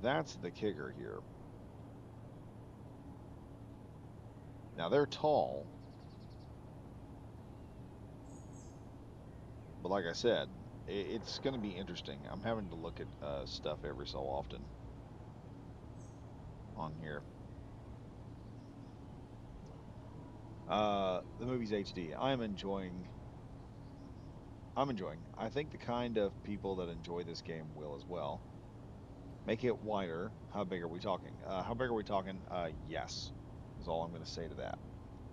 That's the kicker here. Now they're tall, but like I said, it's going to be interesting. I'm having to look at stuff every so often on here. The movie's HD. I'm enjoying. I'm enjoying. I think the kind of people that enjoy this game will as well. Make it wider. How big are we talking? How big are we talking? Yes, is all I'm going to say to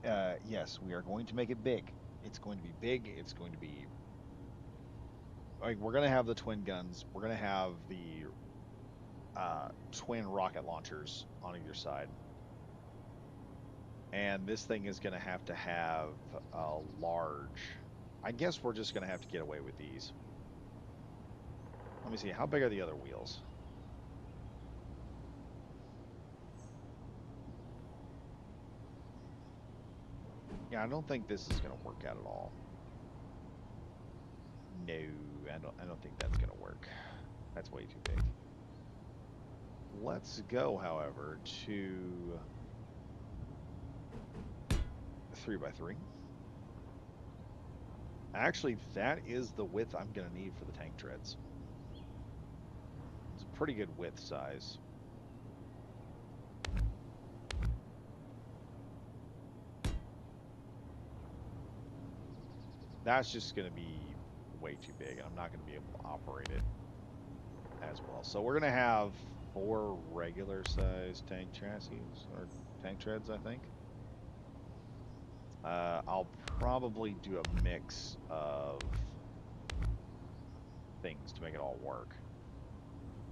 that. Yes, we are going to make it big. It's going to be big. It's going to be like we're going to have the twin guns. We're going to have the twin rocket launchers on either side. And this thing is going to have a large. I guess we're just going to have to get away with these. Let me see. How big are the other wheels? Yeah, I don't think this is going to work out at all. No, I don't think that's going to work. That's way too big. Let's go, however, to 3x3. Actually, that is the width I'm going to need for the tank treads. It's a pretty good width size. That's just going to be way too big, and I'm not going to be able to operate it as well. So we're going to have 4 regular size tank chassis, or tank treads, I think. I'll probably do a mix of things to make it all work.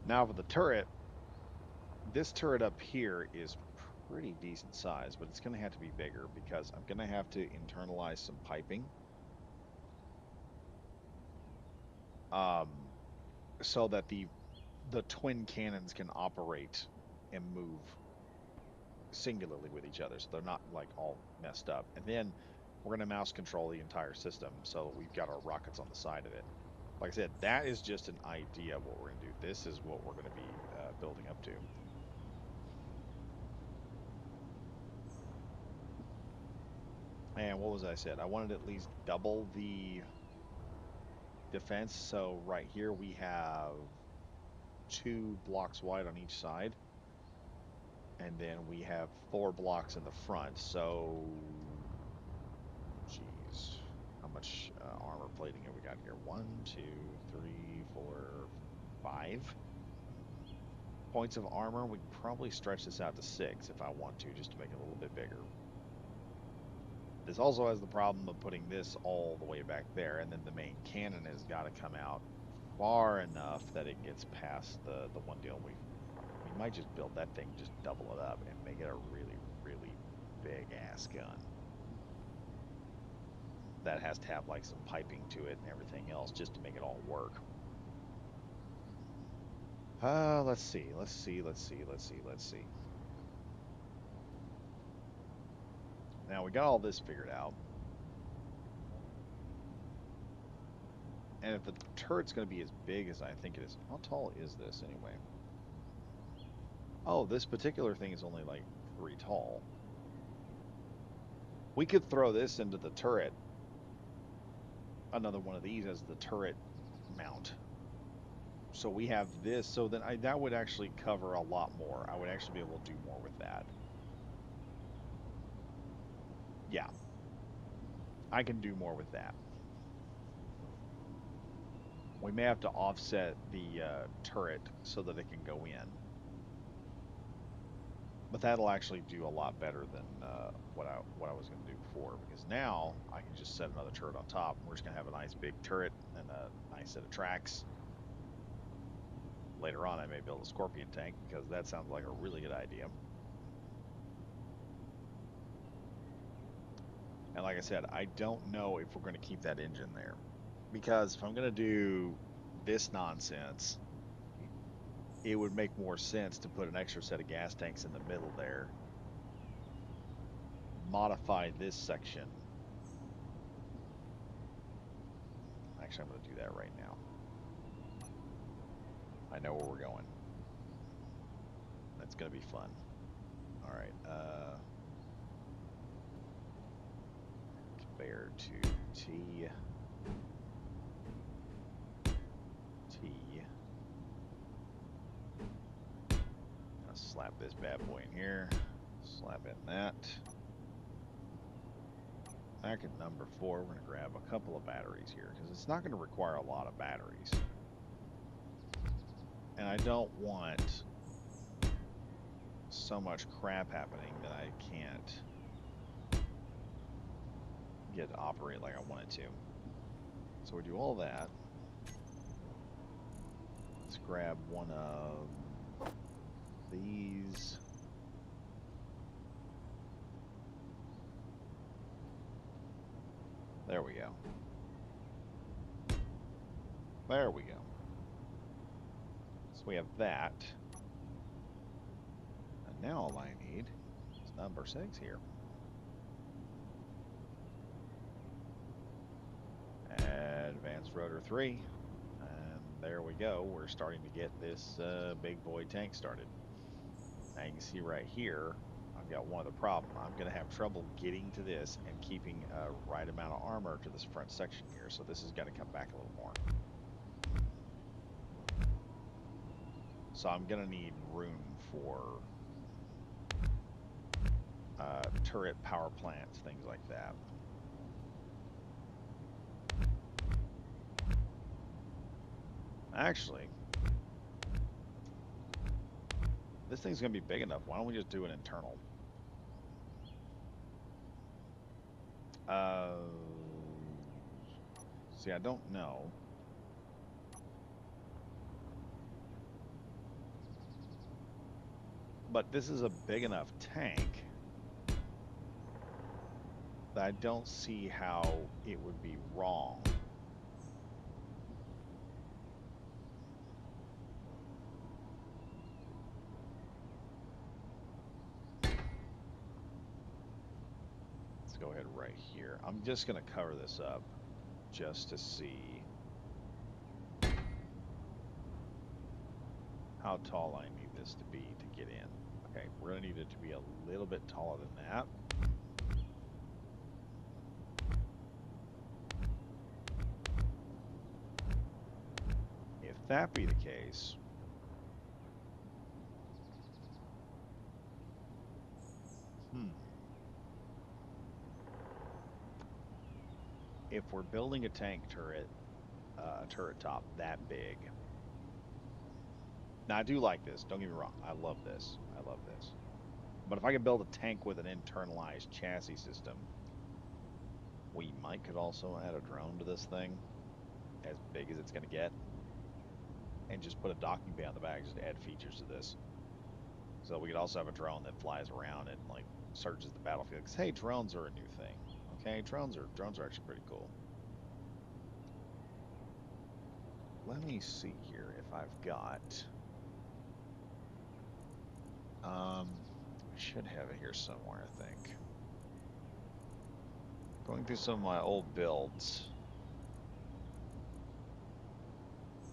Now for the turret, this turret up here is pretty decent size, but it's going to have to be bigger because I'm going to have to internalize some piping, um, so that the twin cannons can operate and move singularly with each other, so they're not like all messed up. And then we're going to mouse control the entire system, so we've got our rockets on the side of it. Like I said, that is just an idea of what we're going to do. This is what we're going to be building up to. And what was I said? I wanted at least double the defense. So right here we have 2 blocks wide on each side, and then we have 4 blocks in the front. So, geez, how much armor plating have we got here? 1, 2, 3, 4, 5 points of armor. We can probably stretch this out to 6 if I want to, just to make it a little bit bigger. This also has the problem of putting this all the way back there, and then the main cannon has got to come out far enough that it gets past the one deal. We might just build that thing, just double it up, and make it a really, really big ass gun. That has to have like some piping to it and everything else just to make it all work. Let's see. Now we got all this figured out. And if the turret's going to be as big as I think it is, how tall is this anyway? Oh, this particular thing is only like 3 tall. We could throw this into the turret. Another one of these as the turret mount. So we have this, so then that would actually cover a lot more. I would actually be able to do more with that. Yeah, I can do more with that. We may have to offset the turret so that it can go in. But that'll actually do a lot better than what I was going to do before, because now I can just set another turret on top. We're just going to have a nice big turret and a nice set of tracks. Later on, I may build a Scorpion tank, because that sounds like a really good idea. And like I said, I don't know if we're going to keep that engine there, because if I'm going to do this nonsense, it would make more sense to put an extra set of gas tanks in the middle there, modify this section. Actually, I'm going to do that right now. I know where we're going. That's going to be fun. All right. Conveyor to T. T. Gonna slap this bad boy in here. Slap in that. Back at number 4, we're going to grab a couple of batteries here, because it's not going to require a lot of batteries. And I don't want so much crap happening that I can't get to operate like I want it to. So we do all that. Let's grab one of these. There we go. There we go. So we have that. And now all I need is number 6 here. Advanced rotor 3. And there we go. We're starting to get this big boy tank started. Now you can see right here, I've got one other problem. I'm going to have trouble getting to this and keeping a right amount of armor to this front section here. So this is going to come back a little more. So I'm going to need room for turret power plants, things like that. Actually, this thing's gonna be big enough. Why don't we just do an internal? Uh, See, I don't know. But this is a big enough tank that I don't see how it would be wrong. Let's go ahead right here. I'm just going to cover this up just to see how tall I need this to be to get in. Okay, we're going to need it to be a little bit taller than that. If that be the case, if we're building a tank turret, a turret top that big. Now, I do like this. Don't get me wrong. I love this. I love this. But if I could build a tank with an internalized chassis system, we could also add a drone to this thing, as big as it's going to get, and just put a docking bay on the back, just to add features to this. So we could also have a drone that flies around and like searches the battlefield. Because hey, drones are a new thing. Okay, drones are actually pretty cool. Let me see here if I've got. I should have it here somewhere, I think. Going through some of my old builds.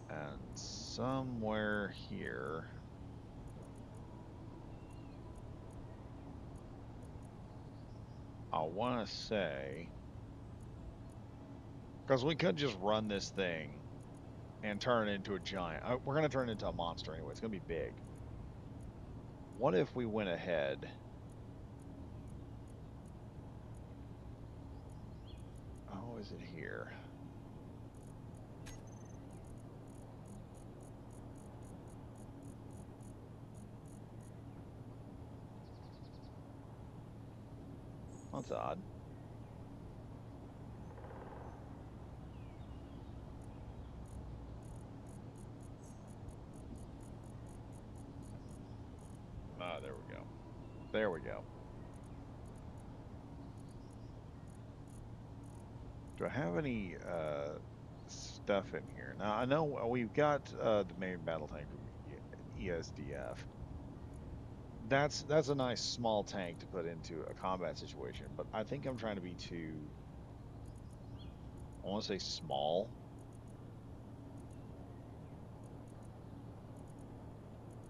And somewhere here. I want to say. Because we could just run this thing and turn it into a giant. We're going to turn it into a monster anyway. It's going to be big. What if we went ahead? Oh, is it here? That's odd. Ah, there we go. There we go. Do I have any stuff in here? Now, I know we've got the main battle tank from ESDF. That's a nice small tank to put into a combat situation, but I think I'm trying to be too, I want to say small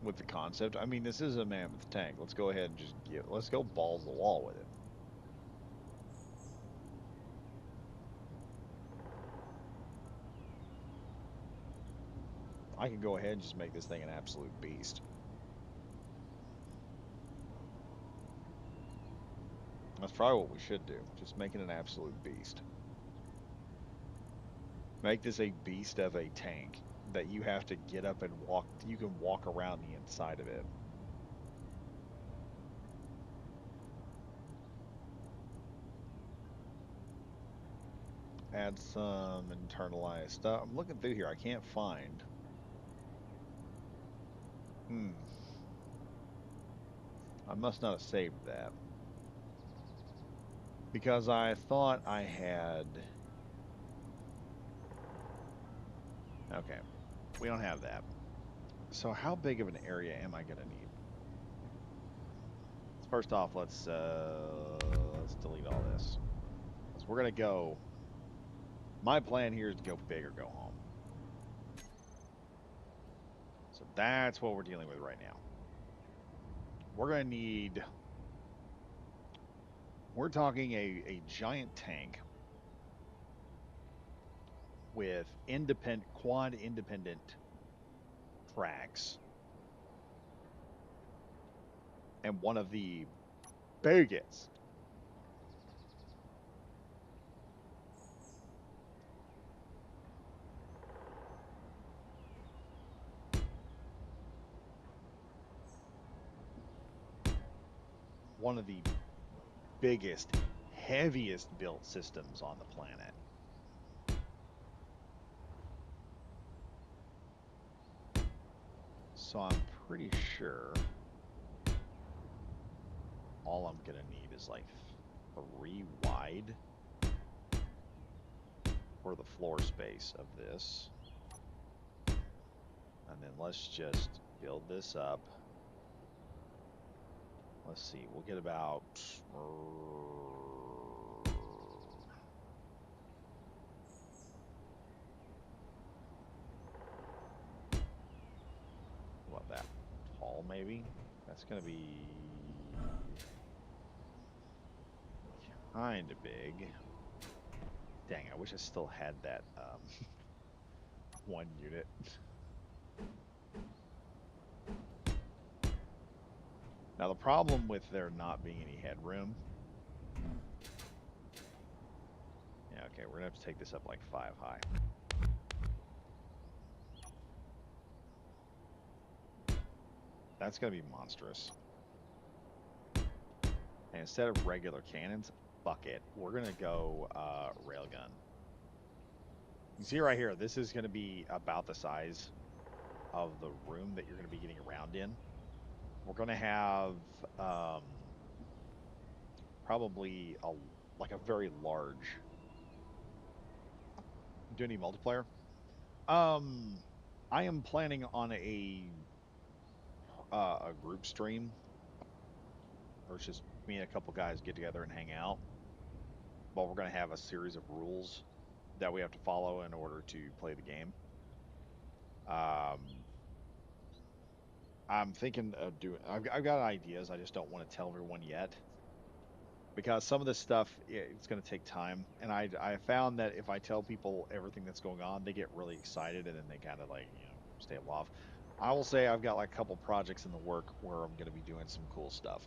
with the concept. I mean, this is a mammoth tank. Let's go ahead and just let's go balls to the wall with it. I can go ahead and just make this thing an absolute beast. That's probably what we should do. Just make it an absolute beast. Make this a beast of a tank that you have to get up and walk. You can walk around the inside of it. Add some internalized stuff. I'm looking through here. I can't find. I must not have saved that. Because I thought I had. Okay. We don't have that. So how big of an area am I going to need? First off, let's delete all this. So we're going to go. My plan here is to go big or go home. So that's what we're dealing with right now. We're going to need. We're talking a giant tank with quad independent tracks and one of the biggest one of the biggest, heaviest built systems on the planet. So I'm pretty sure all I'm gonna need is like 3 wide for the floor space of this. And then let's just build this up. Let's see, we'll get about what, that tall maybe? That's gonna be kind of big. Dang, I wish I still had that one unit. Now the problem with there not being any headroom. Yeah, okay, we're gonna have to take this up like 5 high. That's gonna be monstrous. And instead of regular cannons, fuck it. We're gonna go railgun. You see right here, this is gonna be about the size of the room that you're gonna be getting around in. We're gonna have probably like a very large. Do any multiplayer? Um, I am planning on a group stream, or it's just me and a couple guys get together and hang out. But we're gonna have a series of rules that we have to follow in order to play the game. Um, I'm thinking of doing. I've got ideas. I just don't want to tell everyone yet because some of this stuff it's going to take time. And I found that if I tell people everything that's going on, they get really excited and then they kind of like stay off. I will say I've got like a couple projects in the work where I'm going to be doing some cool stuff.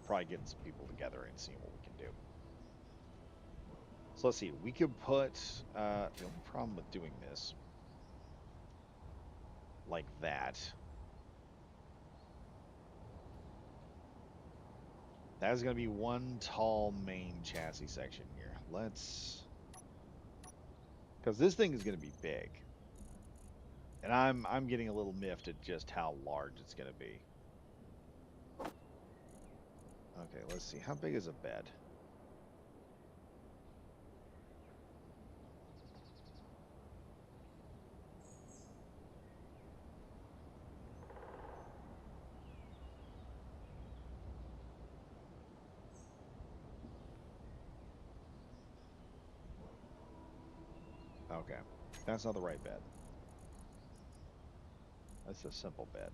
Probably getting some people together and seeing what we can do. So let's see. We could put the only problem with doing this like that. That is going to be one tall main chassis section here. Let's, because this thing is going to be big, and I'm getting a little miffed at just how large it's going to be. Okay, let's see. How big is a bed? Okay, that's not the right bed. That's a simple bed.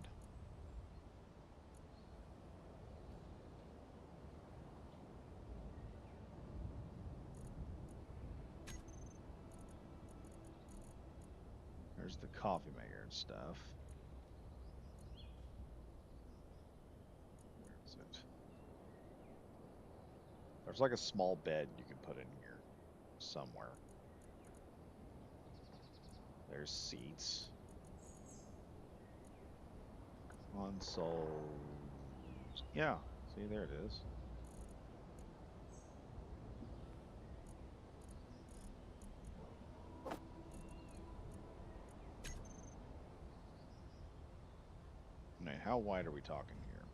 There's the coffee maker and stuff. Where is it? There's like a small bed you can put in here somewhere. There's seats. Console. Yeah, see, there it is. Now, how wide are we talking here?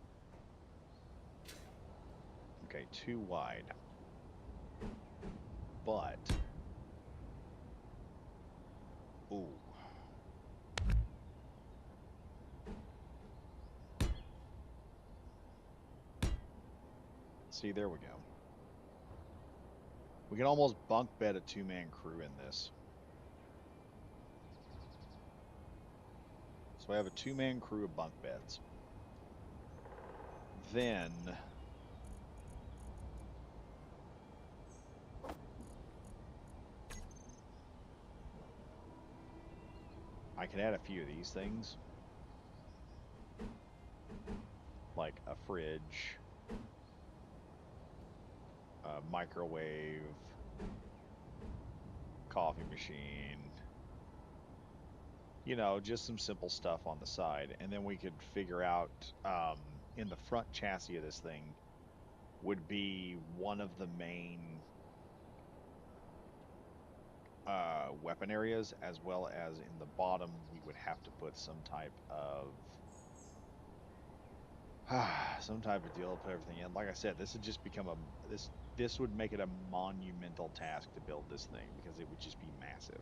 Okay, too wide. But, ooh. See, there we go. We can almost bunk bed a 2-man crew in this. So I have a 2-man crew of bunk beds. Then I can add a few of these things, like a fridge, a microwave, coffee machine, just some simple stuff on the side. And then we could figure out in the front chassis of this thing, would be one of the main weapon areas, as well as in the bottom, we would have to put some type of some type of deal to put everything in. Like I said, this would just become a this would make it a monumental task to build this thing because it would just be massive.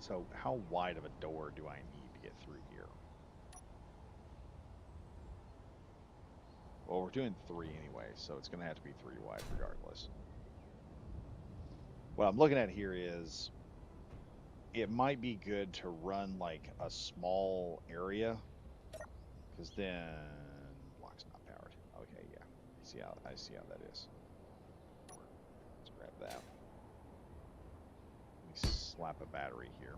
So how wide of a door do I need to get through here? Well, we're doing 3 anyway, so it's going to have to be 3 wide regardless. What I'm looking at here is it might be good to run like a small area because then block's not powered. Okay, yeah. I see how that is. Let's grab that. Let me slap a battery here.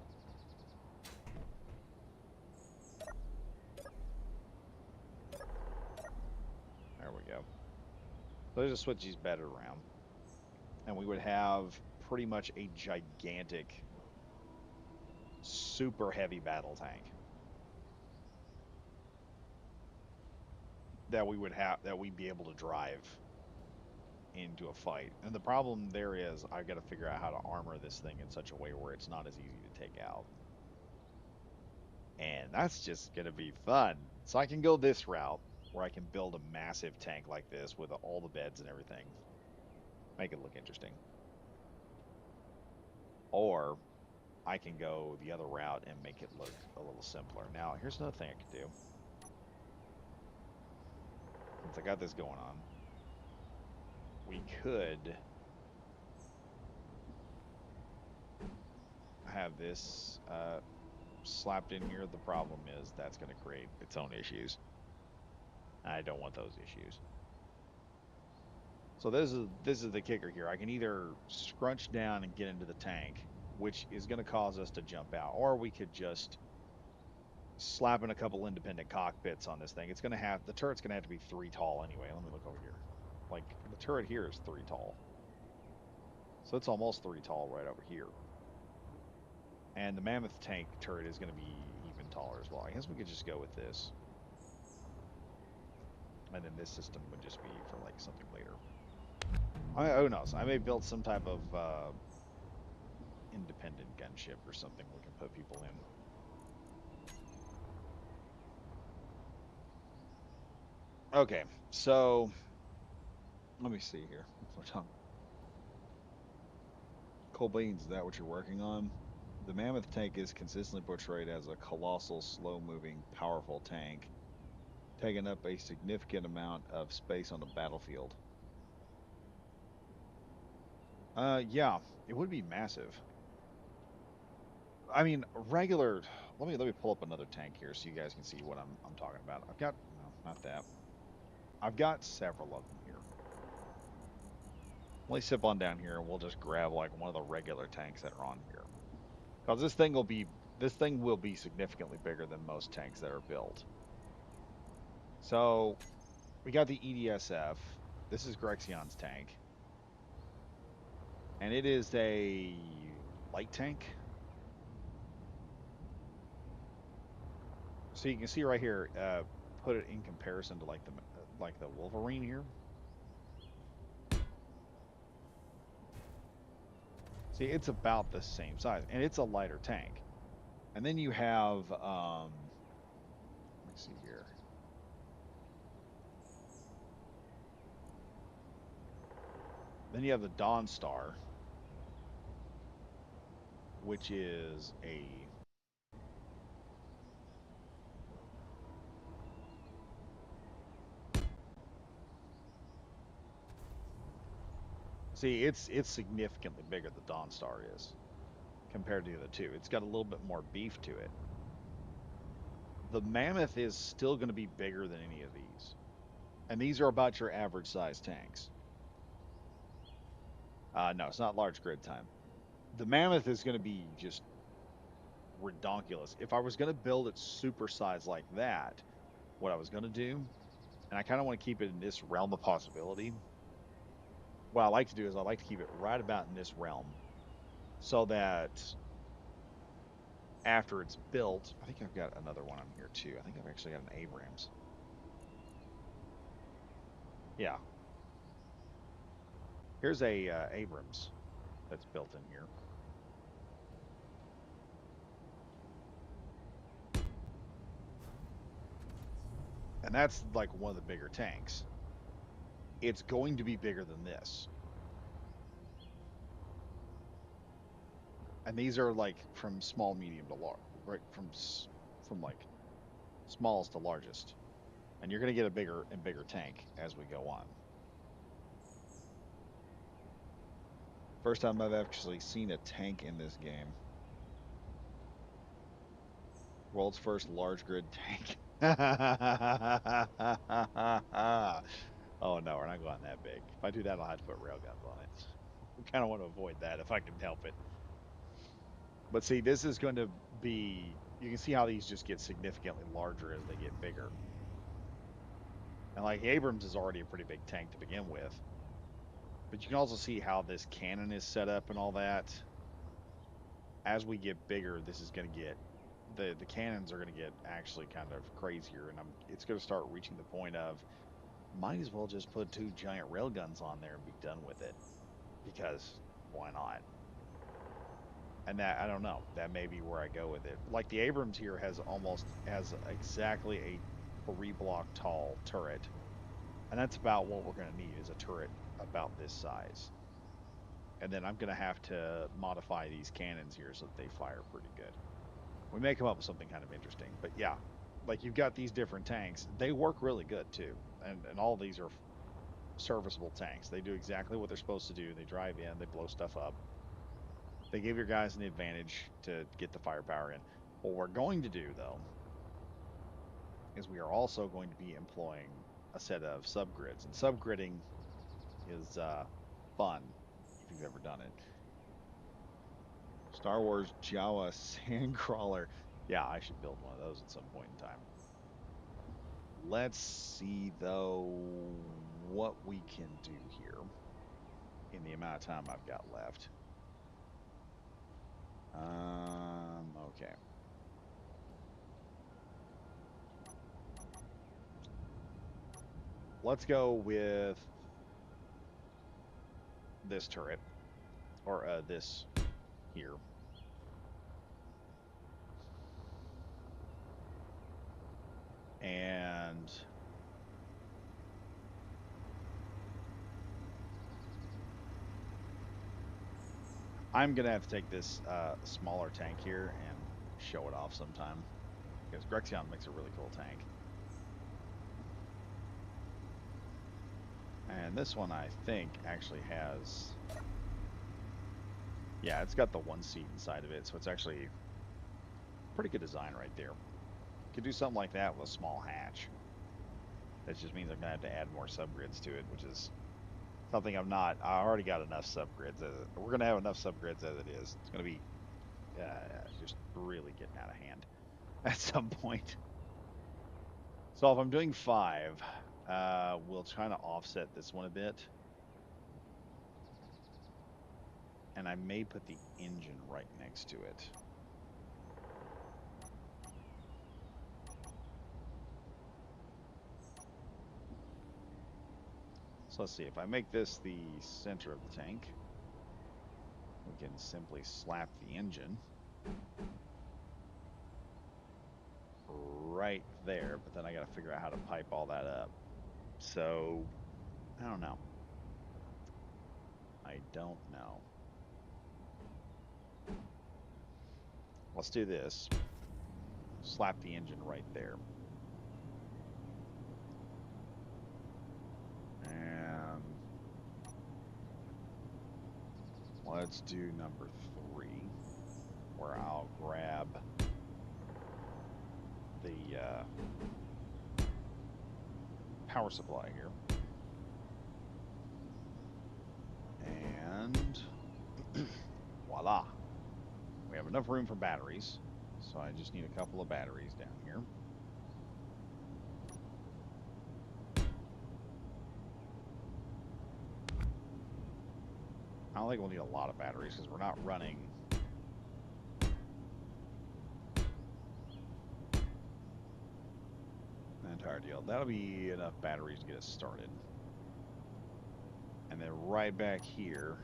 There we go. So I just switch these bed around, and we would have pretty much a gigantic, super heavy battle tank that we'd be able to drive into a fight. And the problem there is I got to figure out how to armor this thing in such a way where it's not as easy to take out. And that's just going to be fun. So I can go this route where I can build a massive tank like this with all the beds and everything. Make it look interesting. Or I can go the other route and make it look a little simpler. Now, here's another thing I could do. Since I got this going on, we could have this slapped in here. The problem is that's going to create its own issues. I don't want those issues. So this is the kicker here. I can either scrunch down and get into the tank, which is going to cause us to jump out, or we could just slap in a couple independent cockpits on this thing. It's going to have the turret's going to have to be 3 tall anyway. Let me look over here. Like the turret here is 3 tall, so it's almost 3 tall right over here. And the Mammoth tank turret is going to be even taller as well. I guess we could just go with this. And then this system would just be for like something later. Who knows? I may build some type of independent gunship or something we can put people in. Okay, so let me see here. Coal beans, is that what you're working on? The Mammoth tank is consistently portrayed as a colossal, slow-moving, powerful tank, taking up a significant amount of space on the battlefield. Yeah, it would be massive. I mean, regular. Let me pull up another tank here so you guys can see what I'm talking about. I've got no, not that. I've got several of them here. Let me sip on down here and we'll just grab like one of the regular tanks that are on here. Because this thing will be significantly bigger than most tanks that are built. So we got the EDSF. This is Grexion's tank. And it is a light tank. So you can see right here, put it in comparison to like the Wolverine here. See, it's about the same size, and it's a lighter tank. And then you have, let me see here. Then you have the Dawn Star, which is a see, it's significantly bigger. The Dawn Star is compared to the other two. It's got a little bit more beef to it. The Mammoth is still going to be bigger than any of these, and these are about your average size tanks. No, it's not large grid time. The Mammoth is going to be just redonkulous. If I was going to build it super size like that, what I was going to do, and I kind of want to keep it in this realm of possibility, what I like to do is I like to keep it right about in this realm so that after it's built, I think I've got another one on here too. I think I've actually got an Abrams. Yeah. Here's a Abrams that's built in here. And that's like one of the bigger tanks. It's going to be bigger than this. And these are like from small, medium to large, right? From like smallest to largest. And you're going to get a bigger and bigger tank as we go on. First time I've actually seen a tank in this game. World's first large grid tank. Oh no, we're not going that big. If I do that, I'll have to put railguns on it. I kind of want to avoid that if I can help it. But see, this is going to be, you can see how these just get significantly larger as they get bigger. And like Abrams is already a pretty big tank to begin with. But you can also see how this cannon is set up and all that. As we get bigger, this is going to get, the cannons are going to get actually kind of crazier. And it's going to start reaching the point of, might as well just put two giant railguns on there and be done with it. Because why not? And that, I don't know, that may be where I go with it. Like the Abrams here has exactly a 3 block tall turret, and that's about what we're going to need is a turret about this size. And then I'm going to have to modify these cannons here so that they fire pretty good. We may come up with something kind of interesting, but yeah, like you've got these different tanks. They work really good too, and all these are serviceable tanks. They do exactly what they're supposed to do. They drive in, they blow stuff up. They give your guys an advantage to get the firepower in. What we're going to do, though, is we are also going to be employing a set of subgrids. And subgridding is fun if you've ever done it. Star Wars Jawa Sandcrawler. Yeah, I should build one of those at some point in time. Let's see, though, what we can do here in the amount of time I've got left. Okay. Let's go with this turret, or this here. And I'm going to have to take this smaller tank here and show it off sometime. Because Grexion makes a really cool tank. And this one, I think, actually has... Yeah, it's got the one seat inside of it, so it's actually pretty good design right there. Could do something like that with a small hatch. That just means I'm going to have to add more subgrids to it, which is something I'm not... I already got enough subgrids. We're going to have enough subgrids as it is. It's going to be just really getting out of hand at some point. So if I'm doing 5, we'll try to offset this one a bit. And I may put the engine right next to it. So let's see, if I make this the center of the tank, we can simply slap the engine right there, but then I got to figure out how to pipe all that up. So, I don't know. I don't know. Let's do this. Slap the engine right there. And let's do number 3, where I'll grab the power supply here. And voila. We have enough room for batteries. So I just need a couple of batteries down here. I don't think we'll need a lot of batteries because we're not running the entire deal. That'll be enough batteries to get us started. And then right back here,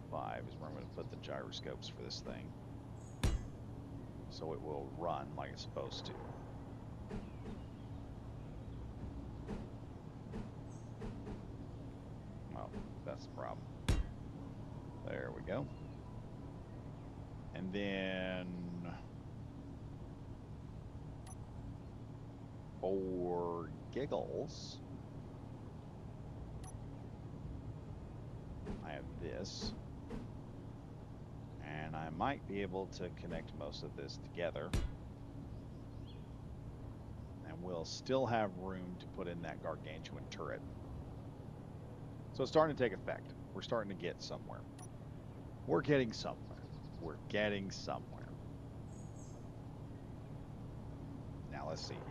5 is where I'm going to put the gyroscopes for this thing. So it will run like it's supposed to. Oh, that's the problem. There we go. And then for giggles, I have this. And I might be able to connect most of this together. And we'll still have room to put in that gargantuan turret. So it's starting to take effect. We're starting to get somewhere. We're getting somewhere. We're getting somewhere. Now let's see here.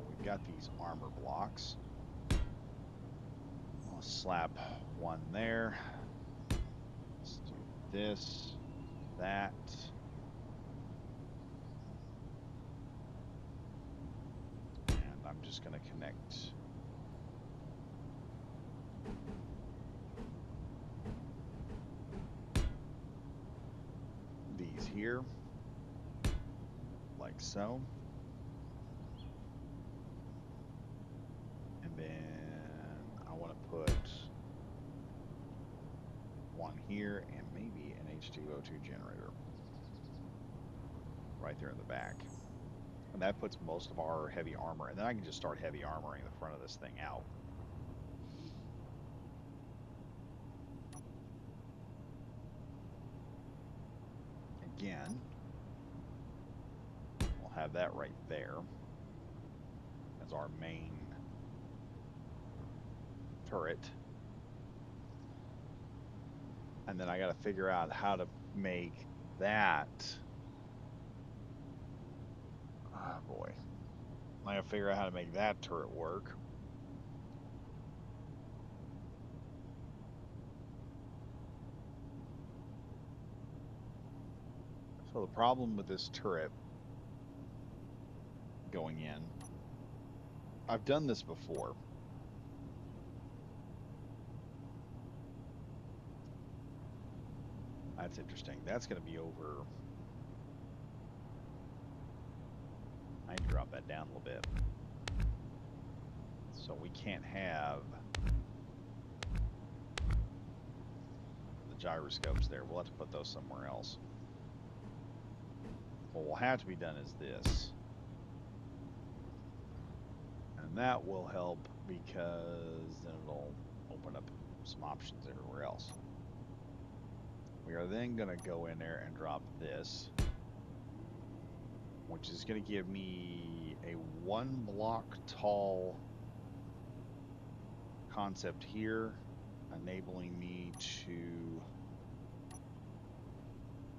We've got these armor blocks. I'll slap one there. Let's do this, that. And I'm just going to connect these here, like so. And then I want to put one here and maybe an H2O2 generator right there in the back. And that puts most of our heavy armor, and then I can just start heavy armoring the front of this thing out. Again, we'll have that right there as our main turret. And then I got to figure out how to make that. Oh boy. I got to figure out how to make that turret work. So the problem with this turret going in, I've done this before. That's interesting. That's going to be over. I need to drop that down a little bit. So we can't have the gyroscopes there. We'll have to put those somewhere else. What will have to be done is this. And that will help because then it'll open up some options everywhere else. We are then going to go in there and drop this, which is going to give me a 1 block tall concept here, enabling me to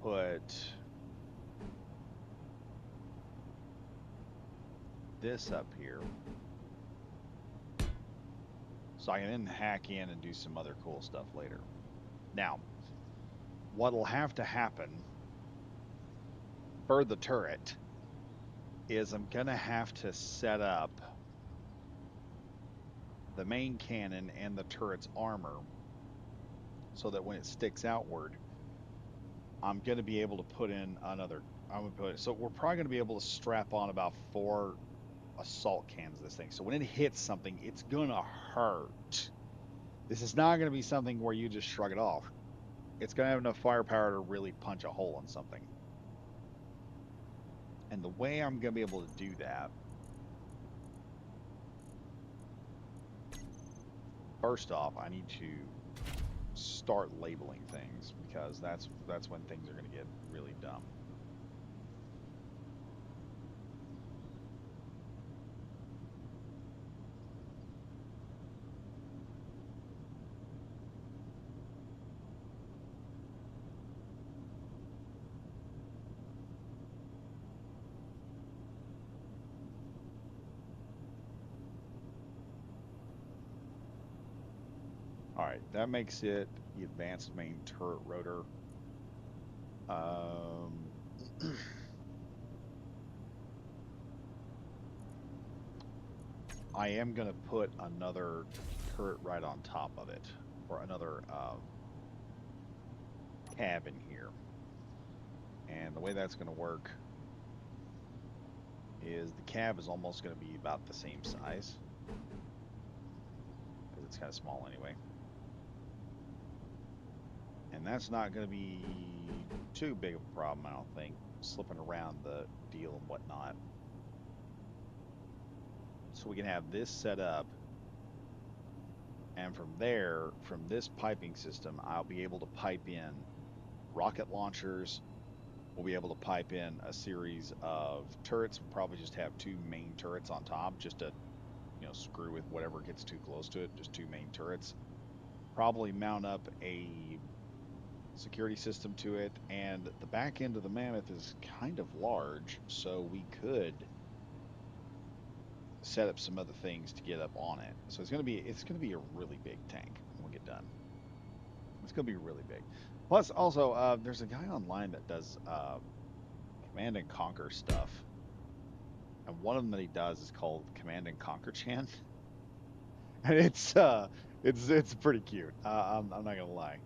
put this up here. So I can then hack in and do some other cool stuff later. Now, what'll have to happen for the turret is I'm going to have to set up the main cannon and the turret's armor so that when it sticks outward, I'm going to be able to put in another. So we're probably going to be able to strap on about 4 assault cans of this thing. So when it hits something, it's going to hurt. This is not going to be something where you just shrug it off. It's going to have enough firepower to really punch a hole in something. And the way I'm going to be able to do that, first off, I need to start labeling things because that's when things are going to get really dumb. All right, that makes it the advanced main turret rotor. I am going to put another turret right on top of it or another cab in here. And the way that's going to work is the cab is almost going to be about the same size because it's kind of small anyway. And that's not going to be too big of a problem, I don't think, slipping around the deal and whatnot. So we can have this set up, and from there, from this piping system, I'll be able to pipe in rocket launchers. We'll be able to pipe in a series of turrets. We'll probably just have two main turrets on top, just to, screw with whatever gets too close to it. Just two main turrets. Probably mount up a security system to it, and the back end of the Mammoth is kind of large, so we could set up some other things to get up on it. So it's gonna be a really big tank when we get done. It's gonna be really big. Plus, also, there's a guy online that does Command and Conquer stuff, and one of them that he does is called Command and Conquer Chan, and it's pretty cute. I'm not gonna lie.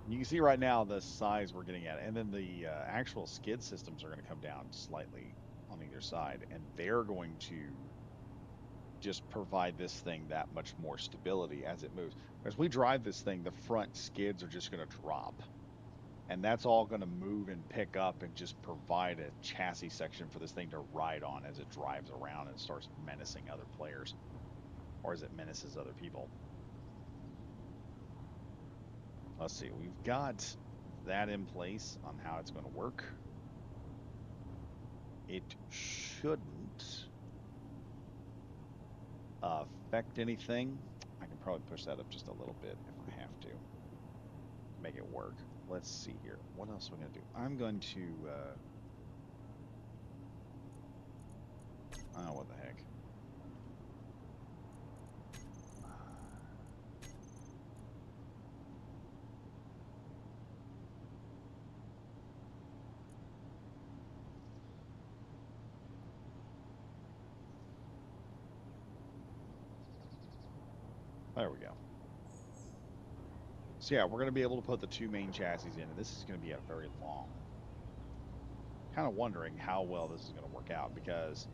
You can see right now the size we're getting at, and then the actual skid systems are going to come down slightly on either side, and they're going to just provide this thing that much more stability as it moves. As we drive this thing, the front skids are just going to drop, and that's all going to move and pick up and just provide a chassis section for this thing to ride on as it drives around and starts menacing other players, or as it menaces other people. Let's see, we've got that in place on how it's going to work. It shouldn't affect anything. I can probably push that up just a little bit if I have to make it work. Let's see here. What else am I going to do? I'm going to, oh, what the heck. There we go. So yeah, we're going to be able to put the two main chassis in, and this is going to be a very long. Kind of wondering how well this is going to work out, because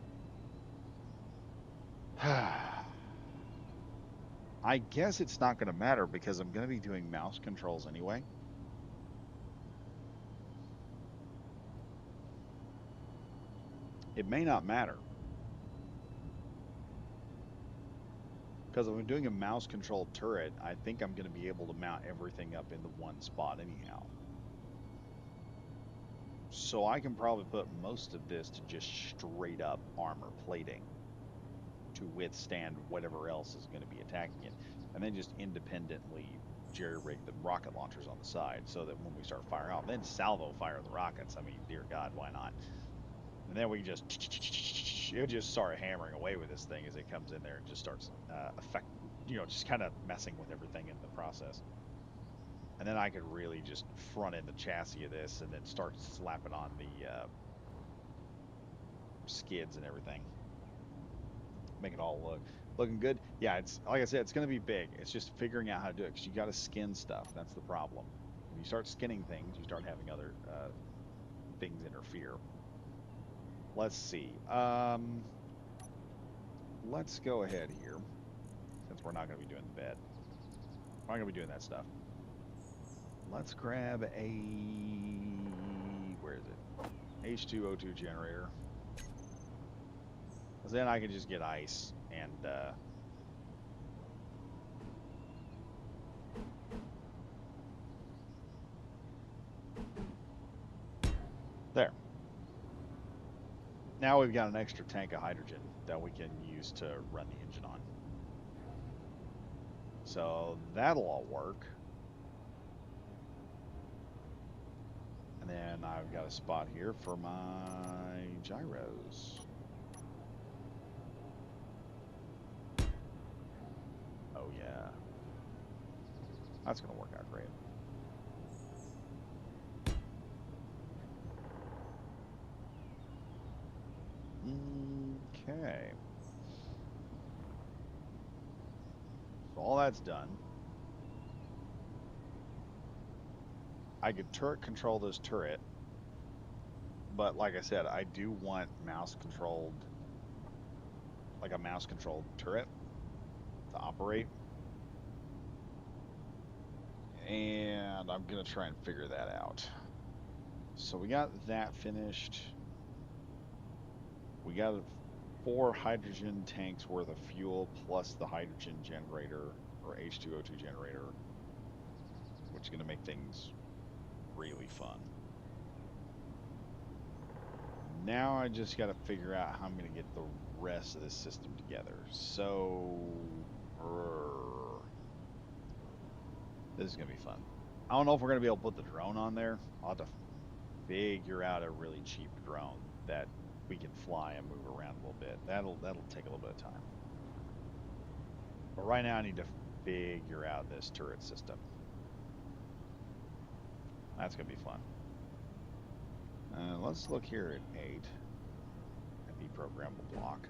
I guess it's not going to matter because I'm going to be doing mouse controls anyway. It may not matter, because if I'm doing a mouse controlled turret, I think I'm going to be able to mount everything up in the one spot anyhow. So I can probably put most of this to just straight up armor plating to withstand whatever else is going to be attacking it, and then just independently jerry-rig the rocket launchers on the side so that when we start firing off, then salvo fire the rockets. I mean, dear God, why not? And then we just it'll just start hammering away with this thing as it comes in there and just starts just kind of messing with everything in the process. And then I could really just front end the chassis of this and then start slapping on the skids and everything. Make it all looking good. Yeah, it's like I said, it's going to be big. It's just figuring out how to do it, because you got to skin stuff. That's the problem. When you start skinning things, you start having other things interfere. Let's see. Let's go ahead here, since we're not going to be doing the bed. We're not going to be doing that stuff. Let's grab where is it? H2O2 generator. Because then I can just get ice and there. Now we've got an extra tank of hydrogen that we can use to run the engine on. So that'll all work. And then I've got a spot here for my gyros. Oh yeah. That's going to work out great. Okay. So all that's done. I could turret control this turret, but like I said, I do want mouse controlled, like a mouse controlled turret to operate. And I'm going to try and figure that out. So we got that finished. We got 4 hydrogen tanks worth of fuel plus the hydrogen generator or H2O2 generator, which is going to make things really fun. Now I just got to figure out how I'm going to get the rest of this system together. So, this is going to be fun. I don't know if we're going to be able to put the drone on there. I'll have to figure out a really cheap drone that we can fly and move around a little bit. That'll take a little bit of time. But right now I need to figure out this turret system. That's gonna be fun. Let's look here at 8 at the programmable block.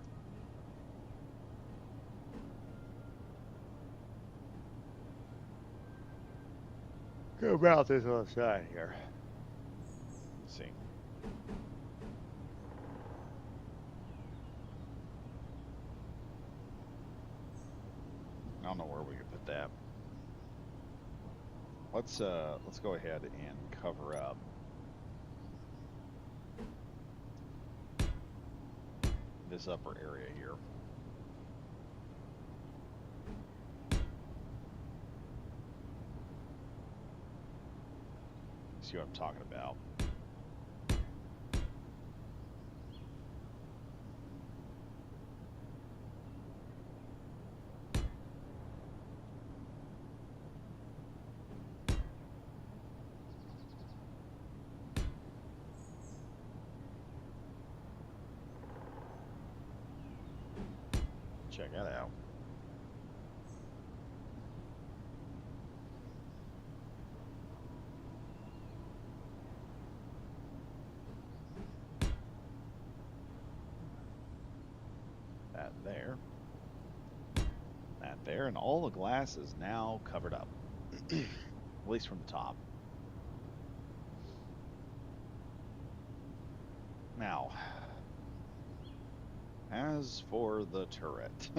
Go about this on the side here. Let's see. I don't know where we could put that. Let's go ahead and cover up this upper area here. See what I'm talking about. Check that out. That there. That there, and all the glass is now covered up. At least from the top. Now, as for the turret,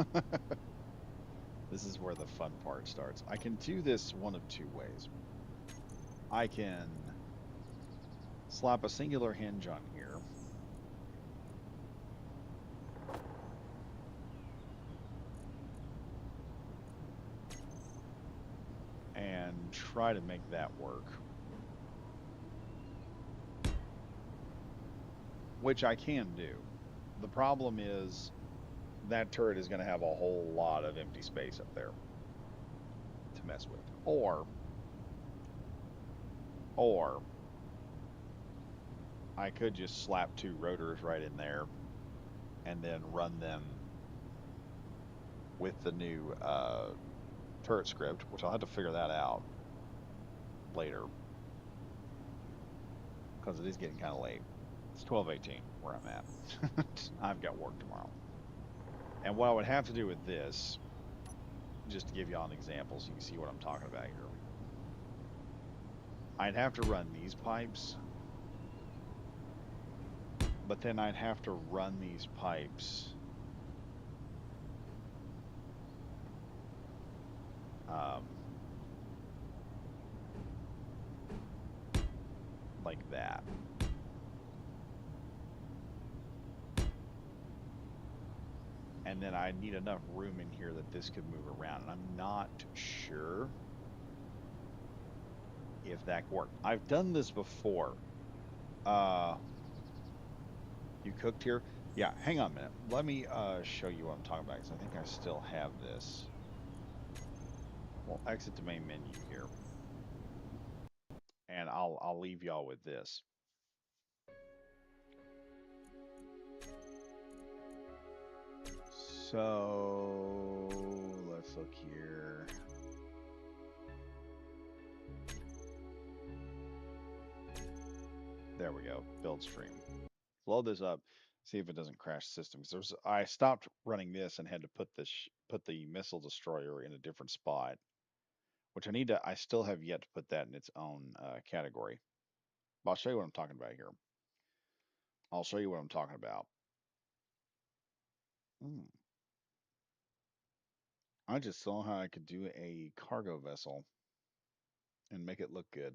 this is where the fun part starts. I can do this one of two ways. I can slap a singular hinge on here. And try to make that work. Which I can do. The problem is that turret is going to have a whole lot of empty space up there to mess with. Or I could just slap 2 rotors right in there and then run them with the new turret script, which I'll have to figure that out later because it is getting kind of late. It's 12:18 where I'm at. I've got work tomorrow. And what I would have to do with this, just to give you all an example so you can see what I'm talking about here, I'd have to run these pipes, but then I'd have to run these pipes like that. And then I need enough room in here that this could move around. And I'm not sure if that could work. I've done this before. Uh, you cooked here? Yeah, hang on a minute. Let me show you what I'm talking about because I think I still have this. We'll exit the main menu here. And I'll leave y'all with this. So let's look here. There we go. Build stream. Load this up. See if it doesn't crash systems. I stopped running this and had to put the missile destroyer in a different spot which I still have yet to put that in its own category. But I'll show you what I'm talking about here. I'll show you what I'm talking about. Hmm. I just saw how I could do a cargo vessel and make it look good.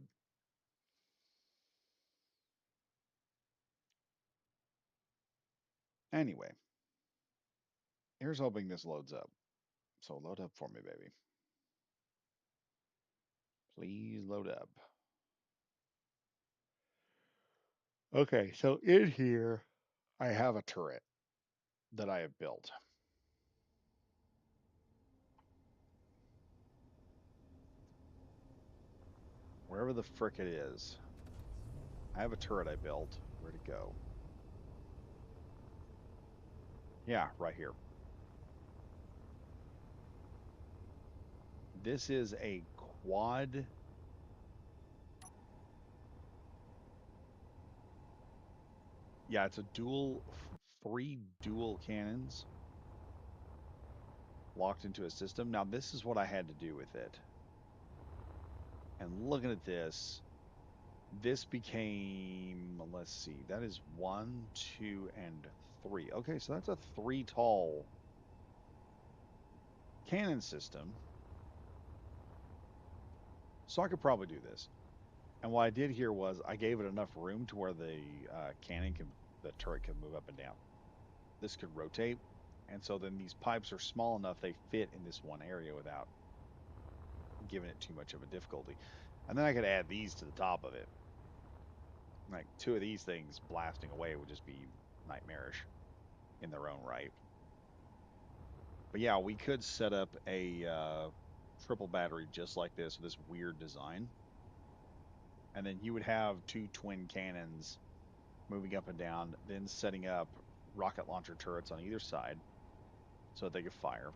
Anyway, here's hoping this loads up. So load up for me, baby. Please load up. Okay, so in here, I have a turret that I have built. Wherever the frick it is, I have a turret I built. Where'd it go? Yeah, right here. This is a quad. Yeah, it's a three dual cannons locked into a system. Now, this is what I had to do with it. And looking at this became, let's see, that is 1, 2, and 3. Okay, so that's a 3 tall cannon system. So I could probably do this. And what I did here was I gave it enough room to where the turret can move up and down. This could rotate. And so then these pipes are small enough they fit in this one area without giving it too much of a difficulty. And then I could add these to the top of it. Like two of these things blasting away would just be nightmarish in their own right. But yeah, we could set up a triple battery just like this with this weird design. And then you would have two twin cannons moving up and down, then setting up rocket launcher turrets on either side so that they could fire.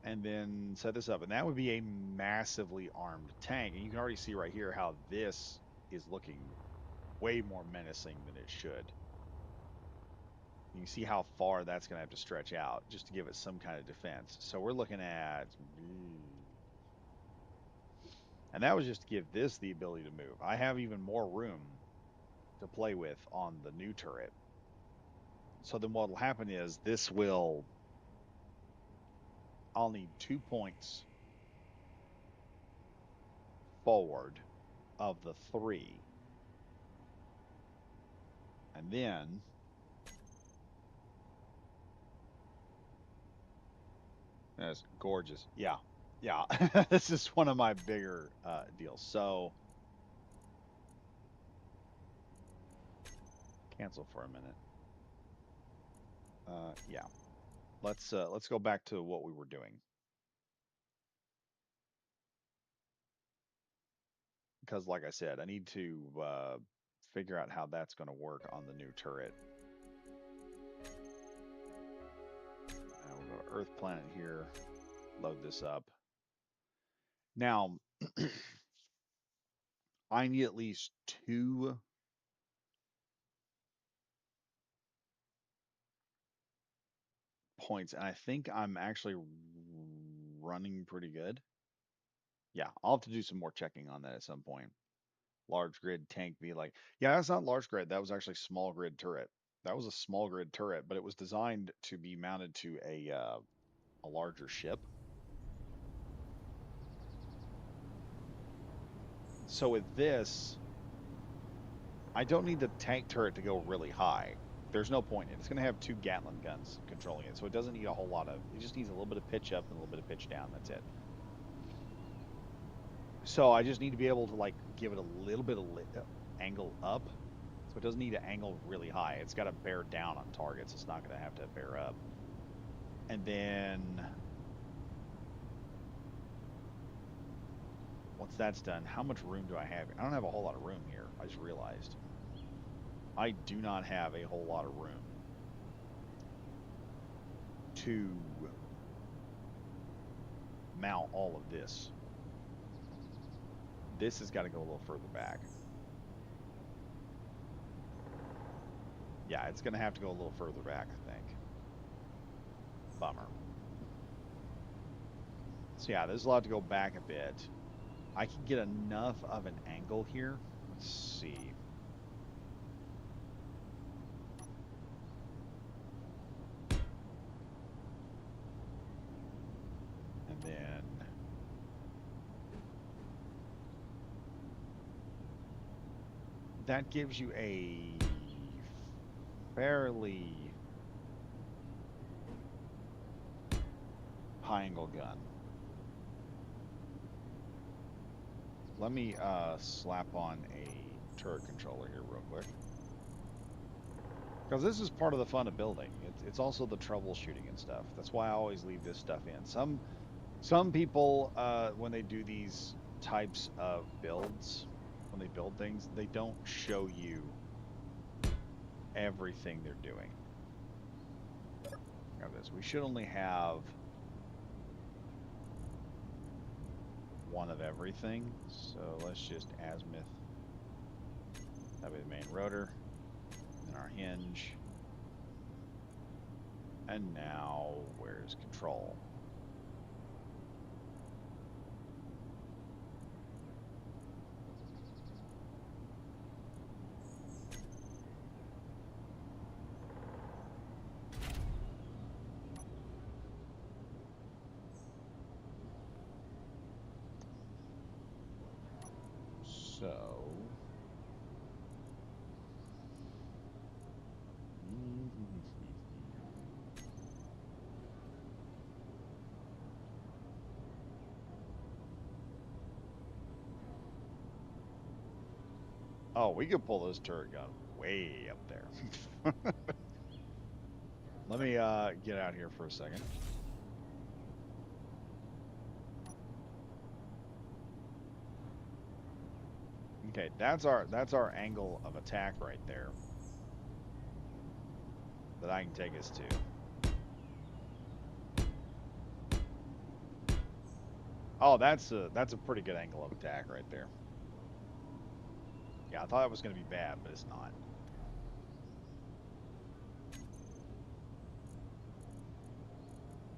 And then set this up. And that would be a massively armed tank. And you can already see right here how this is looking way more menacing than it should. You can see how far that's going to have to stretch out just to give it some kind of defense. So we're looking at, and that was just to give this the ability to move. I have even more room to play with on the new turret. So then what will happen is I'll need 2 points forward of the 3. And then that's gorgeous. Yeah. Yeah. This is one of my bigger deals. So cancel for a minute. Yeah. Let's go back to what we were doing. Because like I said, I need to figure out how that's going to work on the new turret. We'll go to Earth Planet here, load this up. Now, I need at least 2 points, and I think I'm actually running pretty good. Yeah, I'll have to do some more checking on that at some point. Large grid tank be like, yeah, that's not large grid. That was actually small grid turret. That was a small grid turret, but it was designed to be mounted to a larger ship. So with this, I don't need the tank turret to go really high. There's no point in it. It's going to have 2 Gatling guns controlling it, so it doesn't need a whole lot of. It just needs a little bit of pitch up and a little bit of pitch down. That's it. So I just need to be able to like give it a little bit of angle up, so it doesn't need to angle really high. It's got to bear down on targets. It's not going to have to bear up. And then once that's done, how much room do I have? I don't have a whole lot of room here. I just realized I do not have a whole lot of room to mount all of this. This has got to go a little further back. Yeah, it's going to have to go a little further back, I think. Bummer. So yeah, there's a lot to go back a bit. I can get enough of an angle here. Let's see. And then that gives you a fairly high angle gun. Let me slap on a turret controller here real quick. Because this is part of the fun of building. It's also the troubleshooting and stuff. That's why I always leave this stuff in. Some people, when they do these types of builds, when they build things, they don't show you everything they're doing. Look at this. We should only have one of everything. So let's just azimuth. That'll be the main rotor. Then our hinge. And now, where's control? So, oh, we could pull this turret gun way up there. Let me get out here for a second. Okay, that's our angle of attack right there that I can take us to. Oh, that's a pretty good angle of attack right there. Yeah, I thought it was going to be bad, but it's not.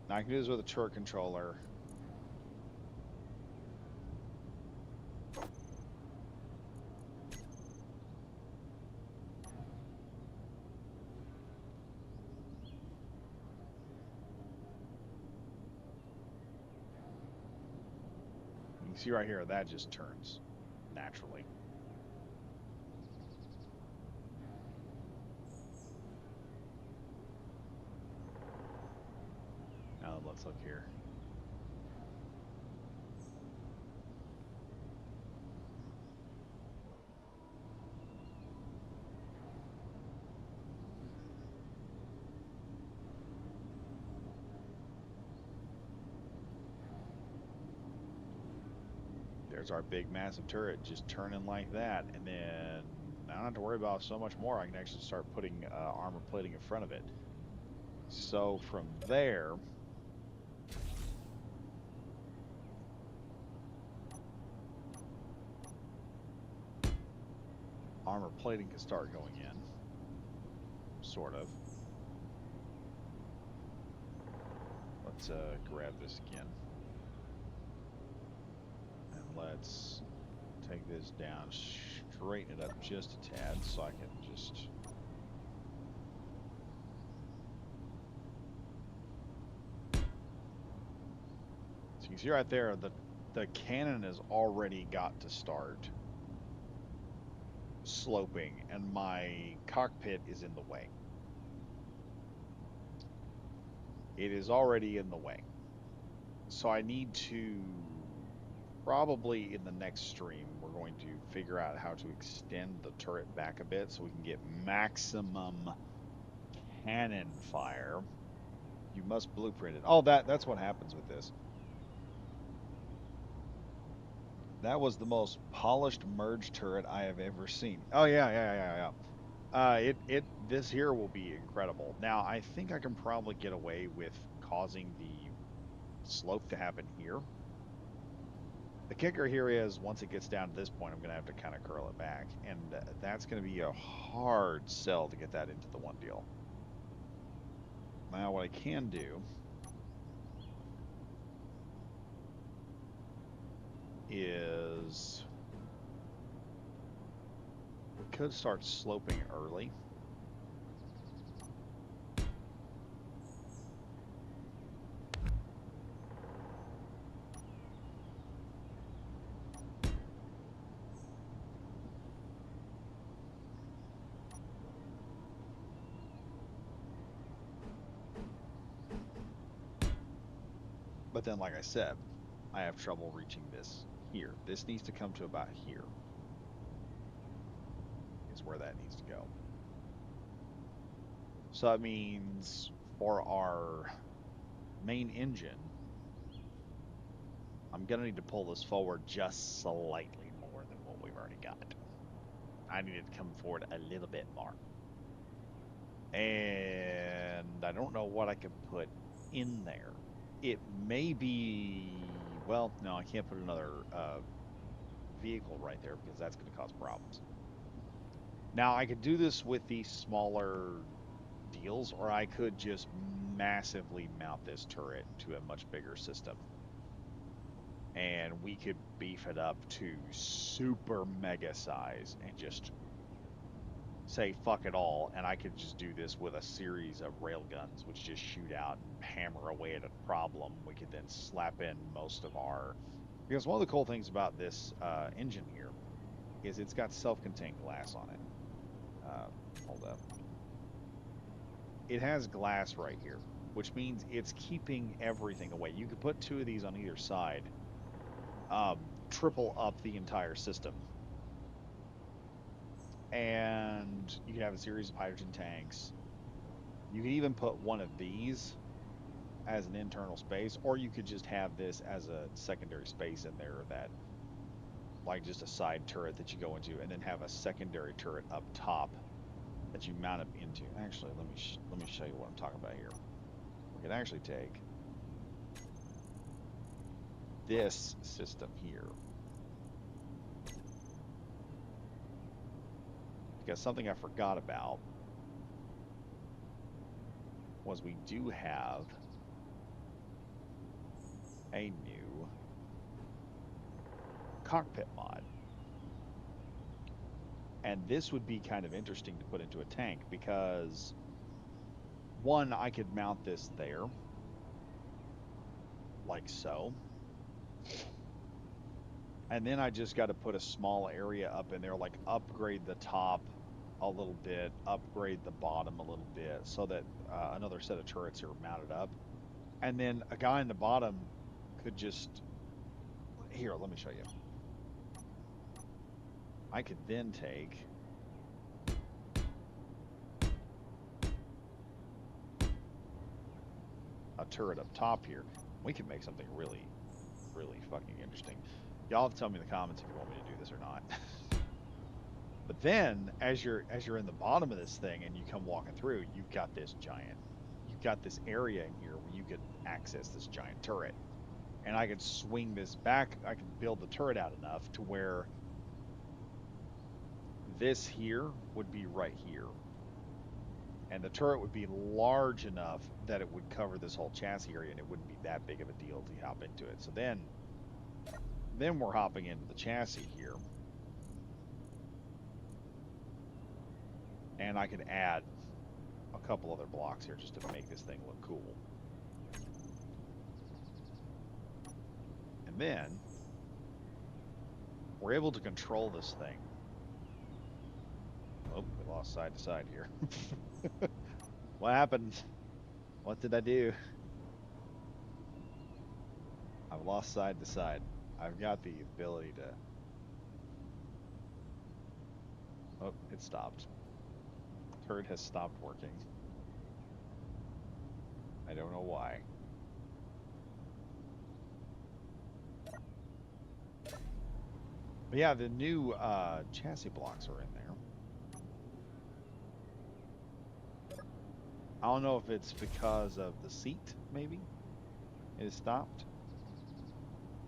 Now I can do this with a turret controller. You can see right here, that just turns naturally. Now let's look here. There's our big massive turret just turning like that, and then I don't have to worry about so much more. I can actually start putting armor plating in front of it. So from there, armor plating can start going in, sort of. Let's grab this again. And let's take this down, straighten it up just a tad so I can just... So you can see right there, the cannon has already got to start sloping, and my cockpit is in the way. It is already in the way. So I need to, probably in the next stream, we're going to figure out how to extend the turret back a bit so we can get maximum cannon fire. You must blueprint it. Oh, that's what happens with this. That was the most polished merge turret I have ever seen. Oh yeah. This here will be incredible. Now I think I can probably get away with causing the slope to happen here. The kicker here is once it gets down to this point, I'm going to have to kind of curl it back, and that's going to be a hard sell to get that into the one deal. Now what I can do is we could start sloping early. But then, like I said, I have trouble reaching this here. This needs to come to about here, is where that needs to go. So that means for our main engine, I'm going to need to pull this forward just slightly more than what we've already got. I need it to come forward a little bit more. And I don't know what I can put in there. It may be, well, no, I can't put another vehicle right there because that's going to cause problems. Now, I could do this with these smaller deals, or I could just massively mount this turret to a much bigger system. And we could beef it up to super mega size and just say fuck it all, and I could just do this with a series of railguns which just shoot out and hammer away at a problem. We could then slap in most of our, because one of the cool things about this engine here is it's got self-contained glass on it. Hold up. It has glass right here, which means it's keeping everything away. You could put two of these on either side, triple up the entire system, and you can have a series of hydrogen tanks. You can even put one of these as an internal space, or you could just have this as a secondary space in there, that like just a side turret that you go into, and then have a secondary turret up top that you mount up into. Actually, let me show you what I'm talking about here. We can actually take this system here, because something I forgot about was we do have a new cockpit mod. And this would be kind of interesting to put into a tank because, one, I could mount this there, like so. And then I just got to put a small area up in there, like upgrade the top a little bit, upgrade the bottom a little bit, so that another set of turrets are mounted up. And then a guy in the bottom could just, here, let me show you. I could then take a turret up top here. We could make something really, really fucking interesting. Y'all have to tell me in the comments if you want me to do this or not. But then, as you're in the bottom of this thing and you come walking through, you've got this area in here where you could access this giant turret. And I could swing this back. I could build the turret out enough to where this here would be right here. And the turret would be large enough that it would cover this whole chassis area, and it wouldn't be that big of a deal to hop into it. So then we're hopping into the chassis here. And I could add a couple other blocks here just to make this thing look cool. And then we're able to control this thing. Oh, we lost side to side here. What happened? What did I do? I've lost side to side. I've got the ability to... Oh, it stopped. Turret has stopped working. I don't know why. But yeah, the new chassis blocks are in there. I don't know if it's because of the seat, maybe. It has stopped.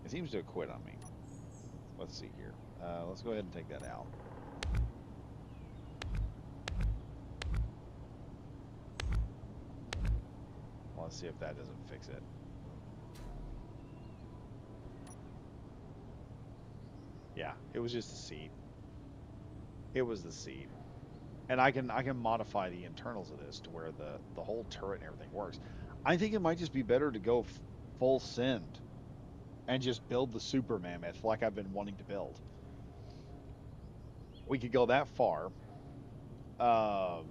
It seems to have quit on me. Let's see here. Let's go ahead and take that out. Let's see if that doesn't fix it. Yeah, it was just the seat. It was the seat. And I can modify the internals of this to where the whole turret and everything works. I think it might just be better to go full send and just build the super mammoth like I've been wanting to build. We could go that far. Um,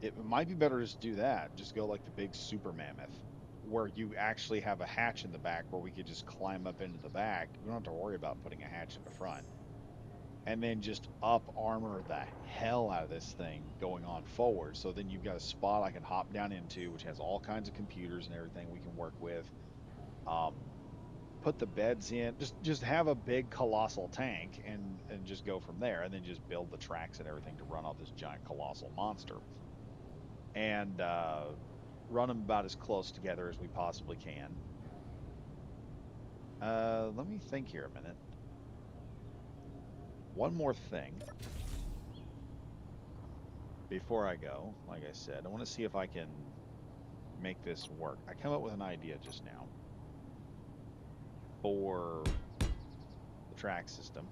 it might be better just do that. Just go like the big super mammoth, where you actually have a hatch in the back where we could just climb up into the back. We don't have to worry about putting a hatch in the front. And then just up armor the hell out of this thing going on forward. So then you've got a spot I can hop down into, which has all kinds of computers and everything we can work with. Um, put the beds in, just have a big colossal tank and just go from there, and then just build the tracks and everything to run off this giant colossal monster, and run them about as close together as we possibly can. Let me think here a minute. One more thing before I go. Like I said, I want to see if I can make this work. I come up with an idea just now for the track system.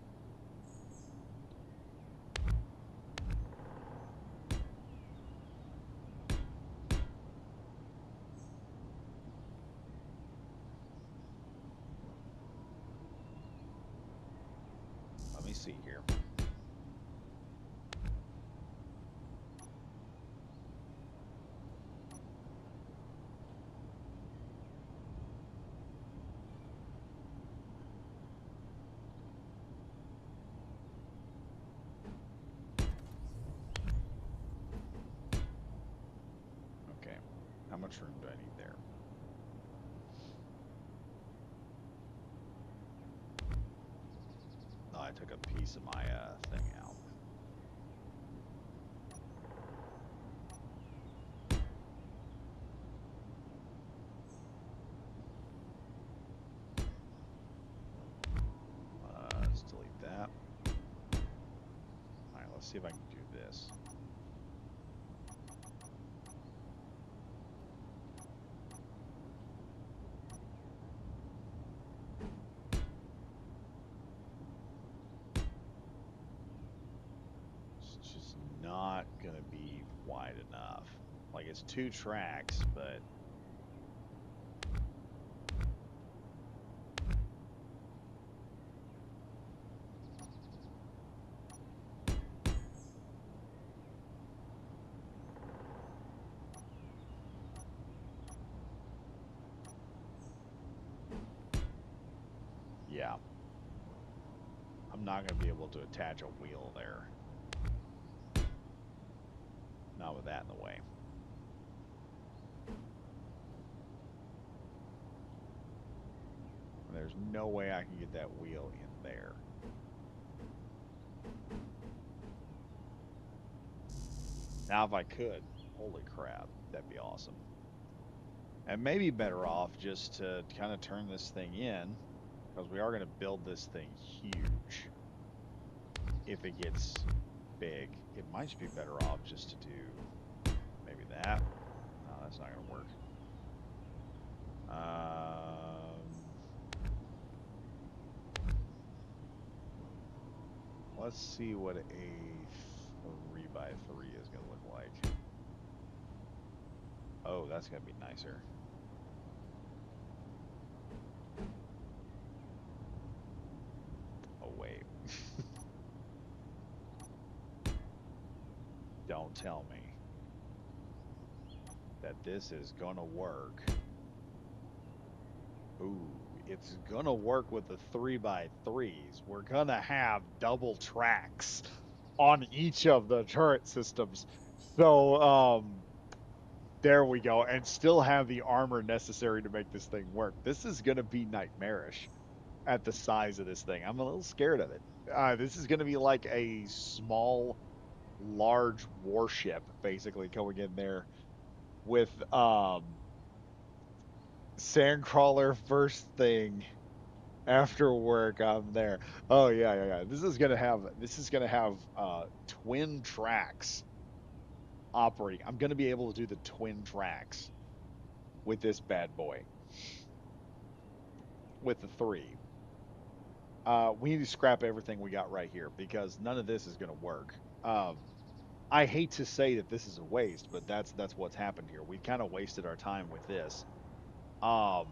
Let me see here. Okay. How much room do I need there? Oh, I took a piece of my thing out. Let's delete that. All right, let's see if I can do this. It's just not going to be wide enough. Like it's two tracks, but yeah, I'm not going to be able to attach a wheel there. Not with that in the way. There's no way I can get that wheel in there. Now, if I could, holy crap, that'd be awesome. And maybe better off just to kind of turn this thing in, because we are going to build this thing huge. If it gets big, it might just be better off just to do maybe that. No, that's not going to work. Let's see what a 3x3 is going to look like. Oh, that's going to be nicer. Oh, wait. Don't tell me that this is going to work. Ooh, it's going to work with the 3x3s. We're going to have double tracks on each of the turret systems. So, there we go. And still have the armor necessary to make this thing work. This is going to be nightmarish at the size of this thing. I'm a little scared of it. This is going to be like a small, large warship, basically going in there with Sandcrawler first thing after work. I'm there. Oh yeah, yeah, yeah. This is gonna have twin tracks operating. I'm gonna be able to do the twin tracks with this bad boy with the three. We need to scrap everything we got right here because none of this is going to work. Um, I hate to say that this is a waste, but that's what's happened here. We kind of wasted our time with this. Um,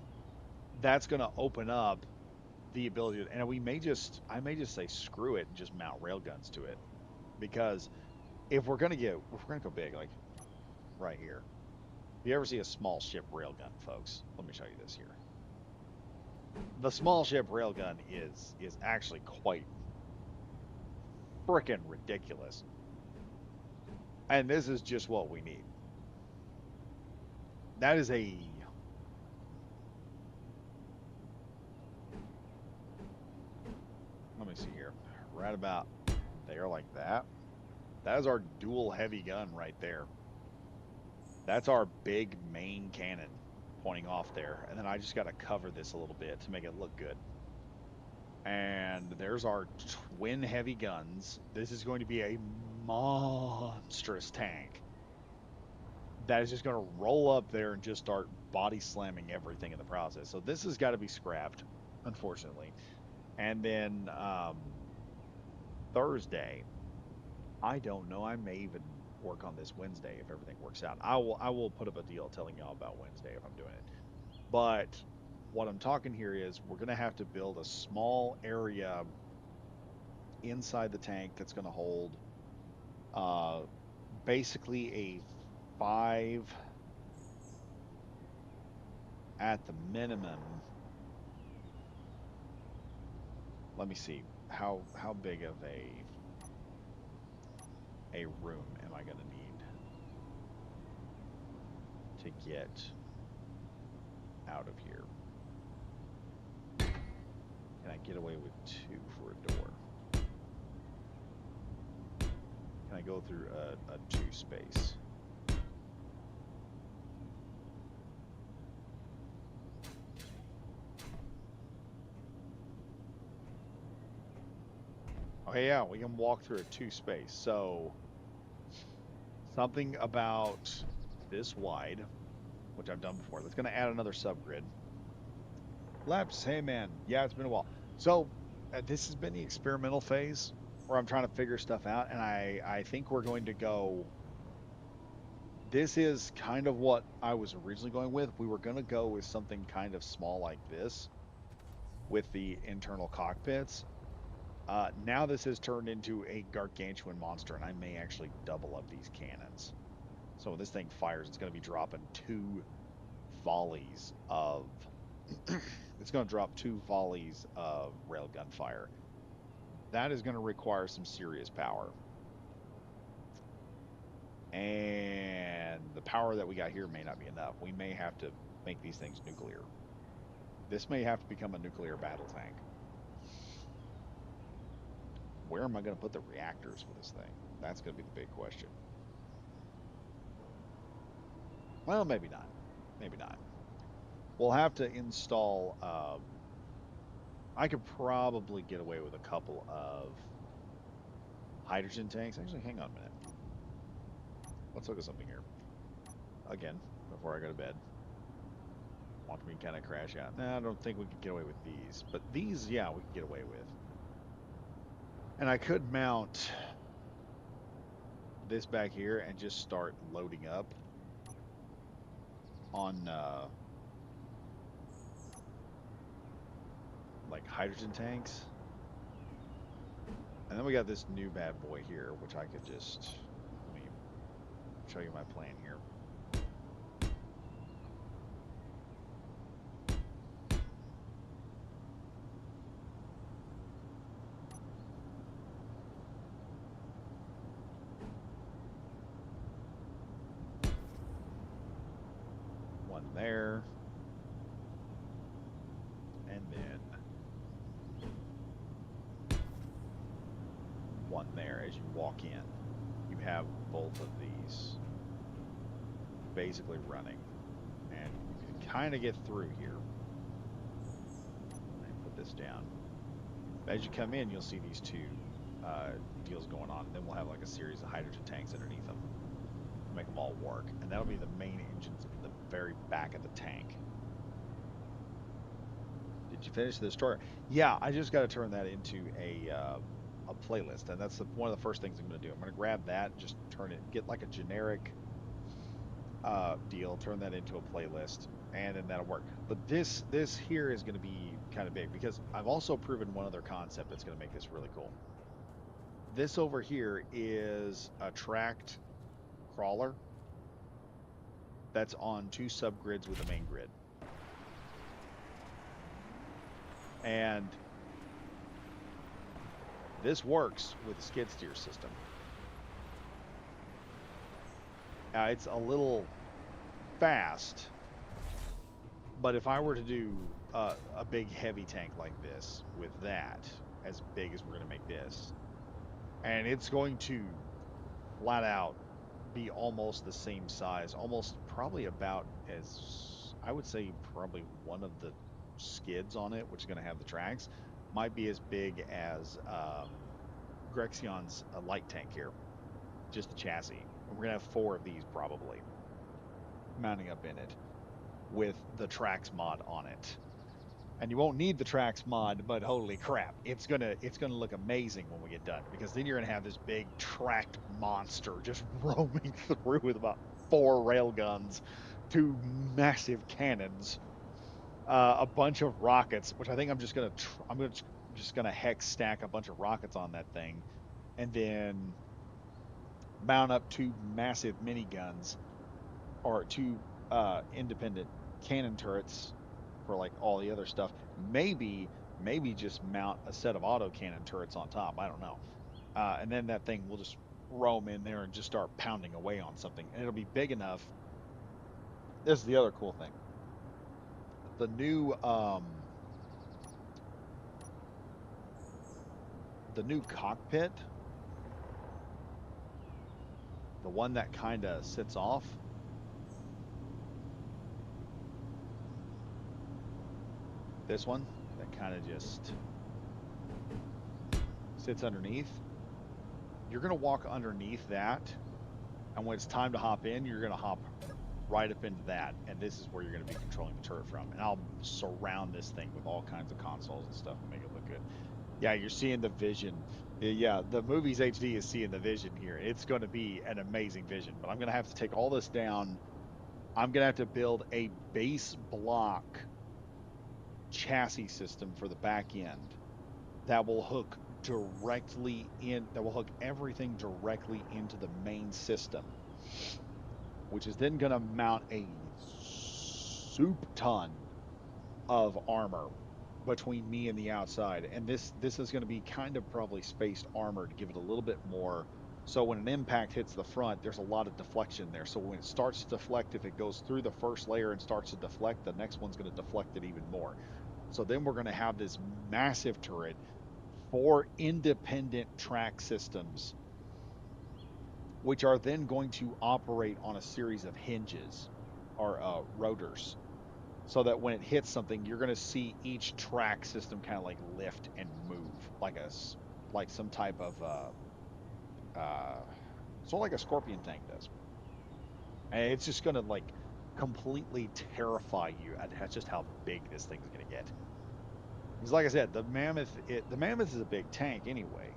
that's going to open up the ability, and I may just say screw it and just mount railguns to it because if we're gonna go big, like right here. If you ever see a small ship railgun, folks, let me show you this here. The small ship railgun is actually quite freaking ridiculous, and this is just what we need. That is a let me see here, right about there, like that. That is our dual heavy gun right there. That's our big main cannon pointing off there, and then I just got to cover this a little bit to make it look good. And there's our twin heavy guns. This is going to be a monstrous tank that is just going to roll up there and just start body slamming everything in the process. So this has got to be scrapped, unfortunately. And then Thursday, I don't know. I may even work on this Wednesday if everything works out. I will put up a deal telling y'all about Wednesday if I'm doing it. But what I'm talking here is we're going to have to build a small area inside the tank that's going to hold uh, basically a five at the minimum. Let me see how big of a room am I going to need to get out of here? Can I get away with two for a door? Can I go through a two space? Okay, yeah, we can walk through a two space. So something about this wide, which I've done before. That's going to add another subgrid. Labs, hey man, yeah, it's been a while. So this has been the experimental phase where I'm trying to figure stuff out, and I think we're going to go. This is kind of what I was originally going with. We were going to go with something kind of small like this with the internal cockpits. Now this has turned into a gargantuan monster, and I may actually double up these cannons. So when this thing fires, it's going to be dropping two volleys of it's going to drop two volleys of railgun fire. That is going to require some serious power. And the power that we got here may not be enough. We may have to make these things nuclear. This may have to become a nuclear battle tank. Where am I going to put the reactors for this thing? That's going to be the big question. Well, maybe not. Maybe not. We'll have to install. I could probably get away with a couple of hydrogen tanks. Actually, hang on a minute. Let's look at something here. Again, before I go to bed. Want me to kind of crash out? No, I don't think we could get away with these. But these, yeah, we could get away with. And I could mount this back here and just start loading up on like hydrogen tanks. And then we got this new bad boy here, which I could just let me show you my plan here. One there, and then one there as you walk in. You have both of these basically running, and you can kind of get through here. And put this down. As you come in, you'll see these two deals going on, and then we'll have like a series of hydrogen tanks underneath them to make them all work, and that'll be the main engines in the very back of the tank. Did you finish the destroyer? Yeah, I just got to turn that into a playlist, and that's one of the first things I'm going to do. I'm going to grab that, just turn it, get like a generic deal, turn that into a playlist, and then that'll work. But this here is going to be kind of big because I've also proven one other concept that's going to make this really cool. This over here is a tracked crawler that's on two subgrids with a main grid. And this works with a skid steer system. It's a little fast, but if I were to do a big heavy tank like this with that, as big as we're going to make this, and it's going to flat out be almost the same size, almost probably about as I would say probably one of the skids on it, which is going to have the tracks, might be as big as Grexion's light tank here, just the chassis. And we're going to have four of these probably mounting up in it with the tracks mod on it. And you won't need the tracks mod, but holy crap, it's gonna look amazing when we get done because then you're gonna have this big tracked monster just roaming through with about four rail guns, two massive cannons, a bunch of rockets, which I think just gonna hex stack a bunch of rockets on that thing, and then mount up two massive miniguns or two independent cannon turrets for like all the other stuff. Maybe just mount a set of auto cannon turrets on top. I don't know. And then that thing will just roam in there and just start pounding away on something, and it'll be big enough. This is the other cool thing. The new cockpit, the one that kind of sits off, this one that kind of just sits underneath. You're gonna walk underneath that, and when it's time to hop in, you're gonna hop right up into that, and this is where you're going to be controlling the turret from. And I'll surround this thing with all kinds of consoles and stuff to make it look good. Yeah, you're seeing the vision. Yeah, the movies HD is seeing the vision here. It's going to be an amazing vision, but I'm going to have to take all this down. I'm going to have to build a base block chassis system for the back end that will hook that will hook everything directly into the main system, which is then going to mount a soup ton of armor between me and the outside. And this is going to be kind of probably spaced armor to give it a little bit more. So when an impact hits the front, there's a lot of deflection there. So when it starts to deflect, if it goes through the first layer and starts to deflect, the next one's going to deflect it even more. So then we're going to have this massive turret, four independent track systems, which are then going to operate on a series of hinges or rotors, so that when it hits something, you're going to see each track system kind of like lift and move like some type of sort of like a scorpion tank does. And it's just going to like completely terrify you at just how big this thing's going to get. Because like I said, the mammoth is a big tank anyway.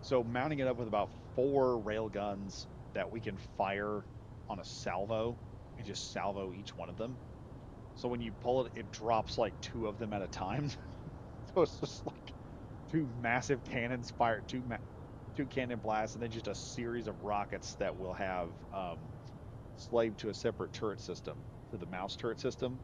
So mounting it up with about four rail guns that we can fire on a salvo and just salvo each one of them. So when you pull it, it drops like two of them at a time. So it's just like two massive cannons fire two cannon blasts, and then just a series of rockets that will have slaved to a separate turret system, to the mouse turret system,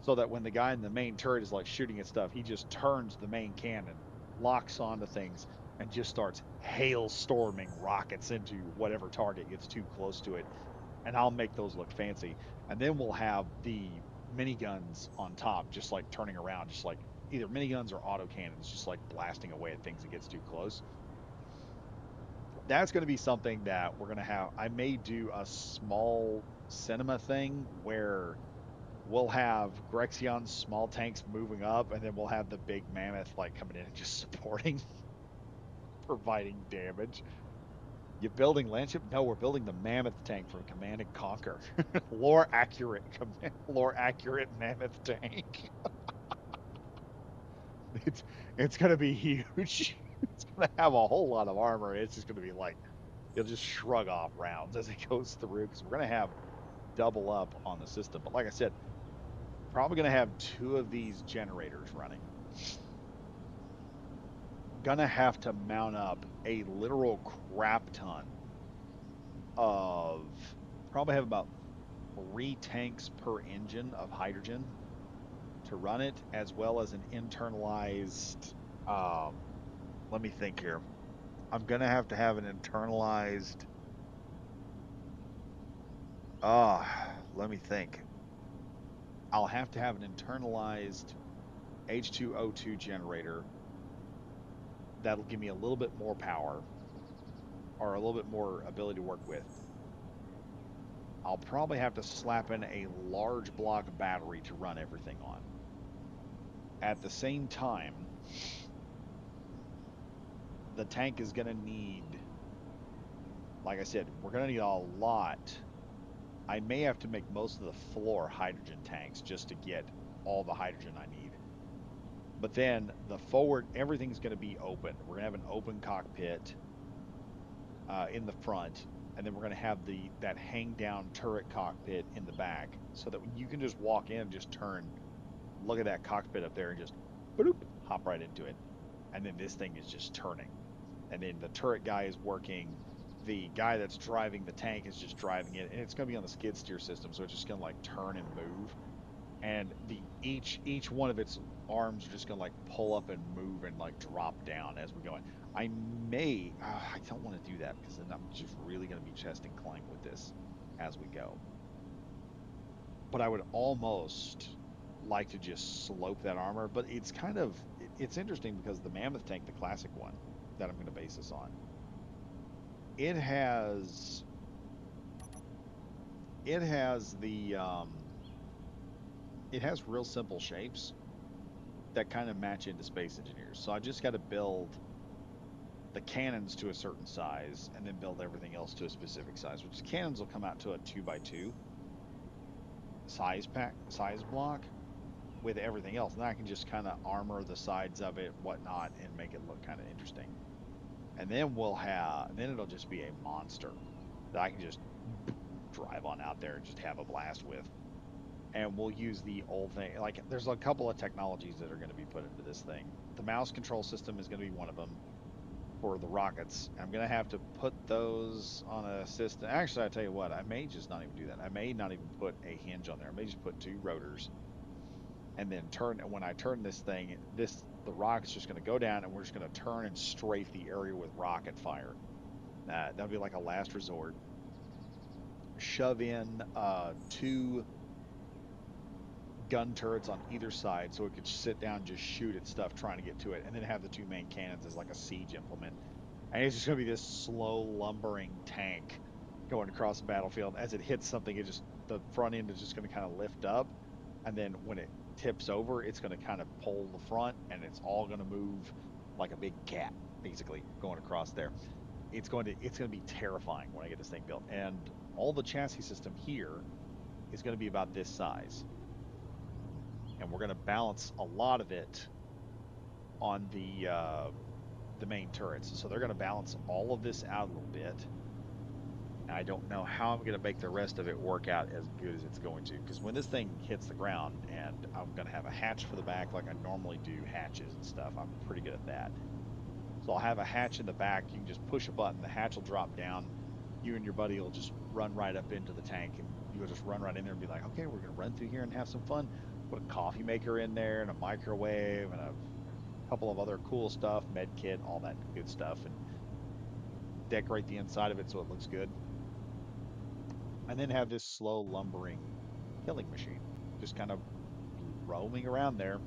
so that when the guy in the main turret is like shooting at stuff, he just turns the main cannon, locks onto things, and just starts hail storming rockets into whatever target gets too close to it. And I'll make those look fancy. And then we'll have the miniguns on top, just like turning around, just like either miniguns or auto cannons, just like blasting away at things that gets too close. That's going to be something that we're going to have. I may do a small cinema thing where we'll have Grexion's small tanks moving up, and then we'll have the big mammoth like coming in and just supporting, providing damage. You building landship? No, we're building the mammoth tank from Command and Conquer. Lore accurate mammoth tank. It's it's gonna be huge. It's gonna have a whole lot of armor. It's just gonna be like it'll just shrug off rounds as it goes through because we're gonna have double up on the system. But like I said, probably gonna have two of these generators running. Gonna have to mount up a literal crap ton of probably have about 3 tanks per engine of hydrogen to run it, as well as an internalized. Um, Let me think here. I'm gonna have to have an internalized. Let me think. I'll have to have an internalized H2O2 generator that'll give me a little bit more power or a little bit more ability to work with. I'll probably have to slap in a large block battery to run everything on. At the same time, the tank is going to need, like I said, we're going to need a lot. I may have to make most of the floor hydrogen tanks just to get all the hydrogen I need. But then the forward, everything's going to be open. We're going to have an open cockpit in the front, and then we're going to have the that hang down turret cockpit in the back, so that you can just walk in and just turn, look at that cockpit up there, and just boop, hop right into it. And then this thing is just turning, and then the turret guy is working. The guy that's driving the tank is just driving it, and it's going to be on the skid steer system, so it's just going to like turn and move. And the each one of its arms are just gonna like pull up and move and like drop down as we're going. I don't want to do that because then I'm just really gonna be chest inclined with this as we go. But I would almost like to just slope that armor. But it's kind of it's interesting because the Mammoth tank, the classic one that I'm gonna base this on, it has it has the it has real simple shapes that kind of match into Space Engineers. So I just got to build the cannons to a certain size and then build everything else to a specific size, which cannons will come out to a 2x2 size block with everything else. And then I can just kind of armor the sides of it, whatnot, and make it look kind of interesting. And then it'll just be a monster that I can just drive on out there and just have a blast with. And we'll use the old thing. Like, there's a couple of technologies that are going to be put into this thing. The mouse control system is going to be one of them for the rockets. I'm going to have to put those on a system. Actually, I tell you what, I may just not even do that. I may not even put a hinge on there. I may just put two rotors and then turn. And when I turn this thing, the rocket's just going to go down, and we're just going to turn and strafe the area with rocket fire. That'll be like a last resort. Shove in two gun turrets on either side so it could sit down and just shoot at stuff trying to get to it, and then have the two main cannons as like a siege implement. And it's just going to be this slow lumbering tank going across the battlefield. As it hits something, the front end is just going to kind of lift up, and then when it tips over, it's going to kind of pull the front, and it's all going to move like a big cat, basically going across there. It's going to be terrifying when I get this thing built, and all the chassis system here is going to be about this size, and we're going to balance a lot of it on the main turrets. So they're going to balance all of this out a little bit. I don't know how I'm going to make the rest of it work out as good as it's going to, because when this thing hits the ground, and I'm going to have a hatch for the back like I normally do hatches and stuff, I'm pretty good at that. So I'll have a hatch in the back. You can just push a button, the hatch will drop down. You and your buddy will just run right up into the tank, and you'll just run right in there and be like, okay, we're going to run through here and have some fun. Put a coffee maker in there and a microwave and a couple of other cool stuff, med kit, all that good stuff, and decorate the inside of it so it looks good. And then have this slow lumbering killing machine just kind of roaming around there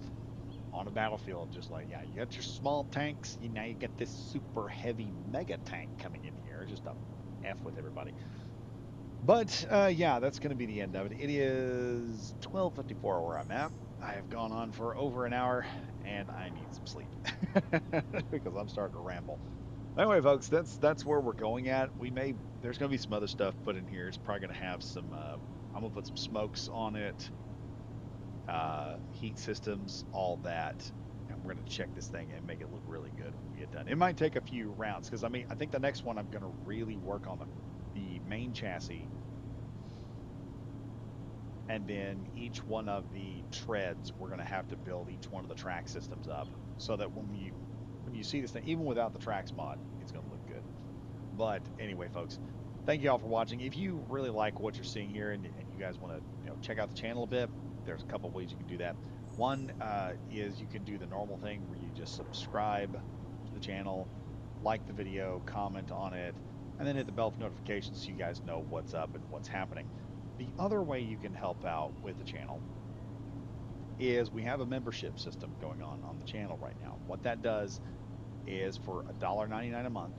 on a battlefield, just like, yeah, you got your small tanks, now you get this super heavy mega tank coming in here, just a F with everybody. But yeah, that's going to be the end of it. It is 12:54 where I'm at. I have gone on for over an hour, and I need some sleep because I'm starting to ramble. Anyway, folks, that's where we're going at. There's going to be some other stuff put in here. It's probably going to have some. I'm going to put some smokes on it, heat systems, all that. we're going to check this thing and make it look really good when we get done. It might take a few rounds because I mean I think the next one I'm going to really work on the main chassis, and then each one of the treads we're going to have to build each one of the track systems up so that when you see this thing, even without the tracks mod, it's going to look good. But anyway, folks, thank you all for watching. If you really like what you're seeing here and you guys want to check out the channel a bit, there's a couple of ways you can do that. One is you can do the normal thing where you just subscribe to the channel, like the video, comment on it, and then hit the bell for notifications so you guys know what's up and what's happening. The other way you can help out with the channel is we have a membership system going on the channel right now. What that does is for $1.99 a month,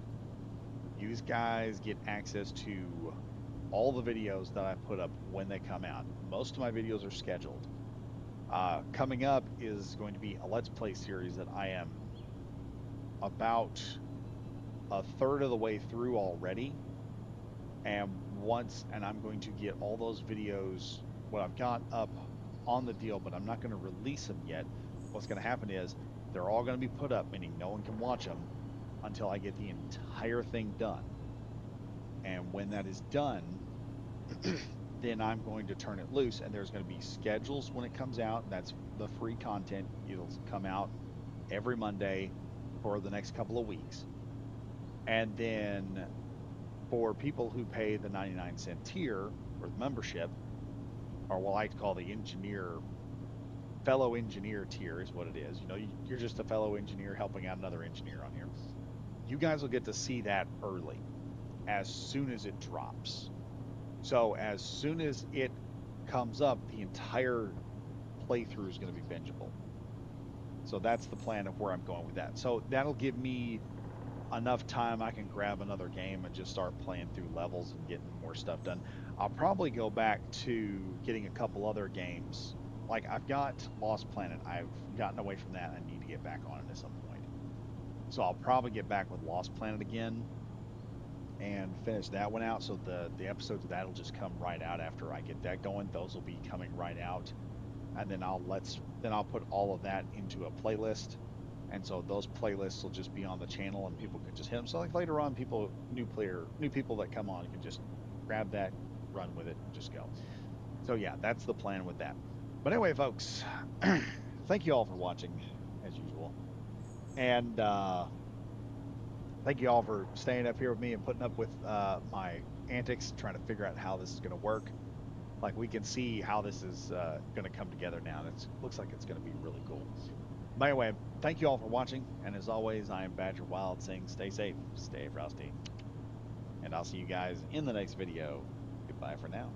you guys get access to all the videos that I put up when they come out. Most of my videos are scheduled. Coming up is going to be a Let's Play series that I am about a third of the way through already. And I'm going to get all those videos, what I've got up on the deal, but I'm not going to release them yet. What's going to happen is they're all going to be put up, meaning no one can watch them until I get the entire thing done. And when that is done, then I'm going to turn it loose, and there's going to be schedules when it comes out. That's the free content. It'll come out every Monday for the next couple of weeks. And then for people who pay the 99-cent tier or the membership, or what I like to call the fellow engineer tier is what it is. You're just a fellow engineer helping out another engineer on here. You guys will get to see that early as soon as it drops. So as soon as it comes up, the entire playthrough is going to be bingeable. So that's the plan of where I'm going with that. So that'll give me enough time I can grab another game and just start playing through levels and getting more stuff done. I'll probably go back to getting a couple other games. Like I've got Lost Planet. I've gotten away from that. I need to get back on it at some point. So I'll probably get back with Lost Planet again and finish that one out. So the episodes of that will just come right out after I get that going. Those will be coming right out, and then I'll put all of that into a playlist. And so those playlists will just be on the channel, and people can just hit them. So like later on, new people that come on can just grab that, run with it, and just go. So yeah, that's the plan with that. But anyway, folks, thank you all for watching as usual, and thank you all for staying up here with me and putting up with my antics, trying to figure out how this is going to work. Like we can see how this is going to come together now. It looks like it's going to be really cool. By the way, thank you all for watching. And as always, I am Badger Wild saying stay safe, stay frosty. And I'll see you guys in the next video. Goodbye for now.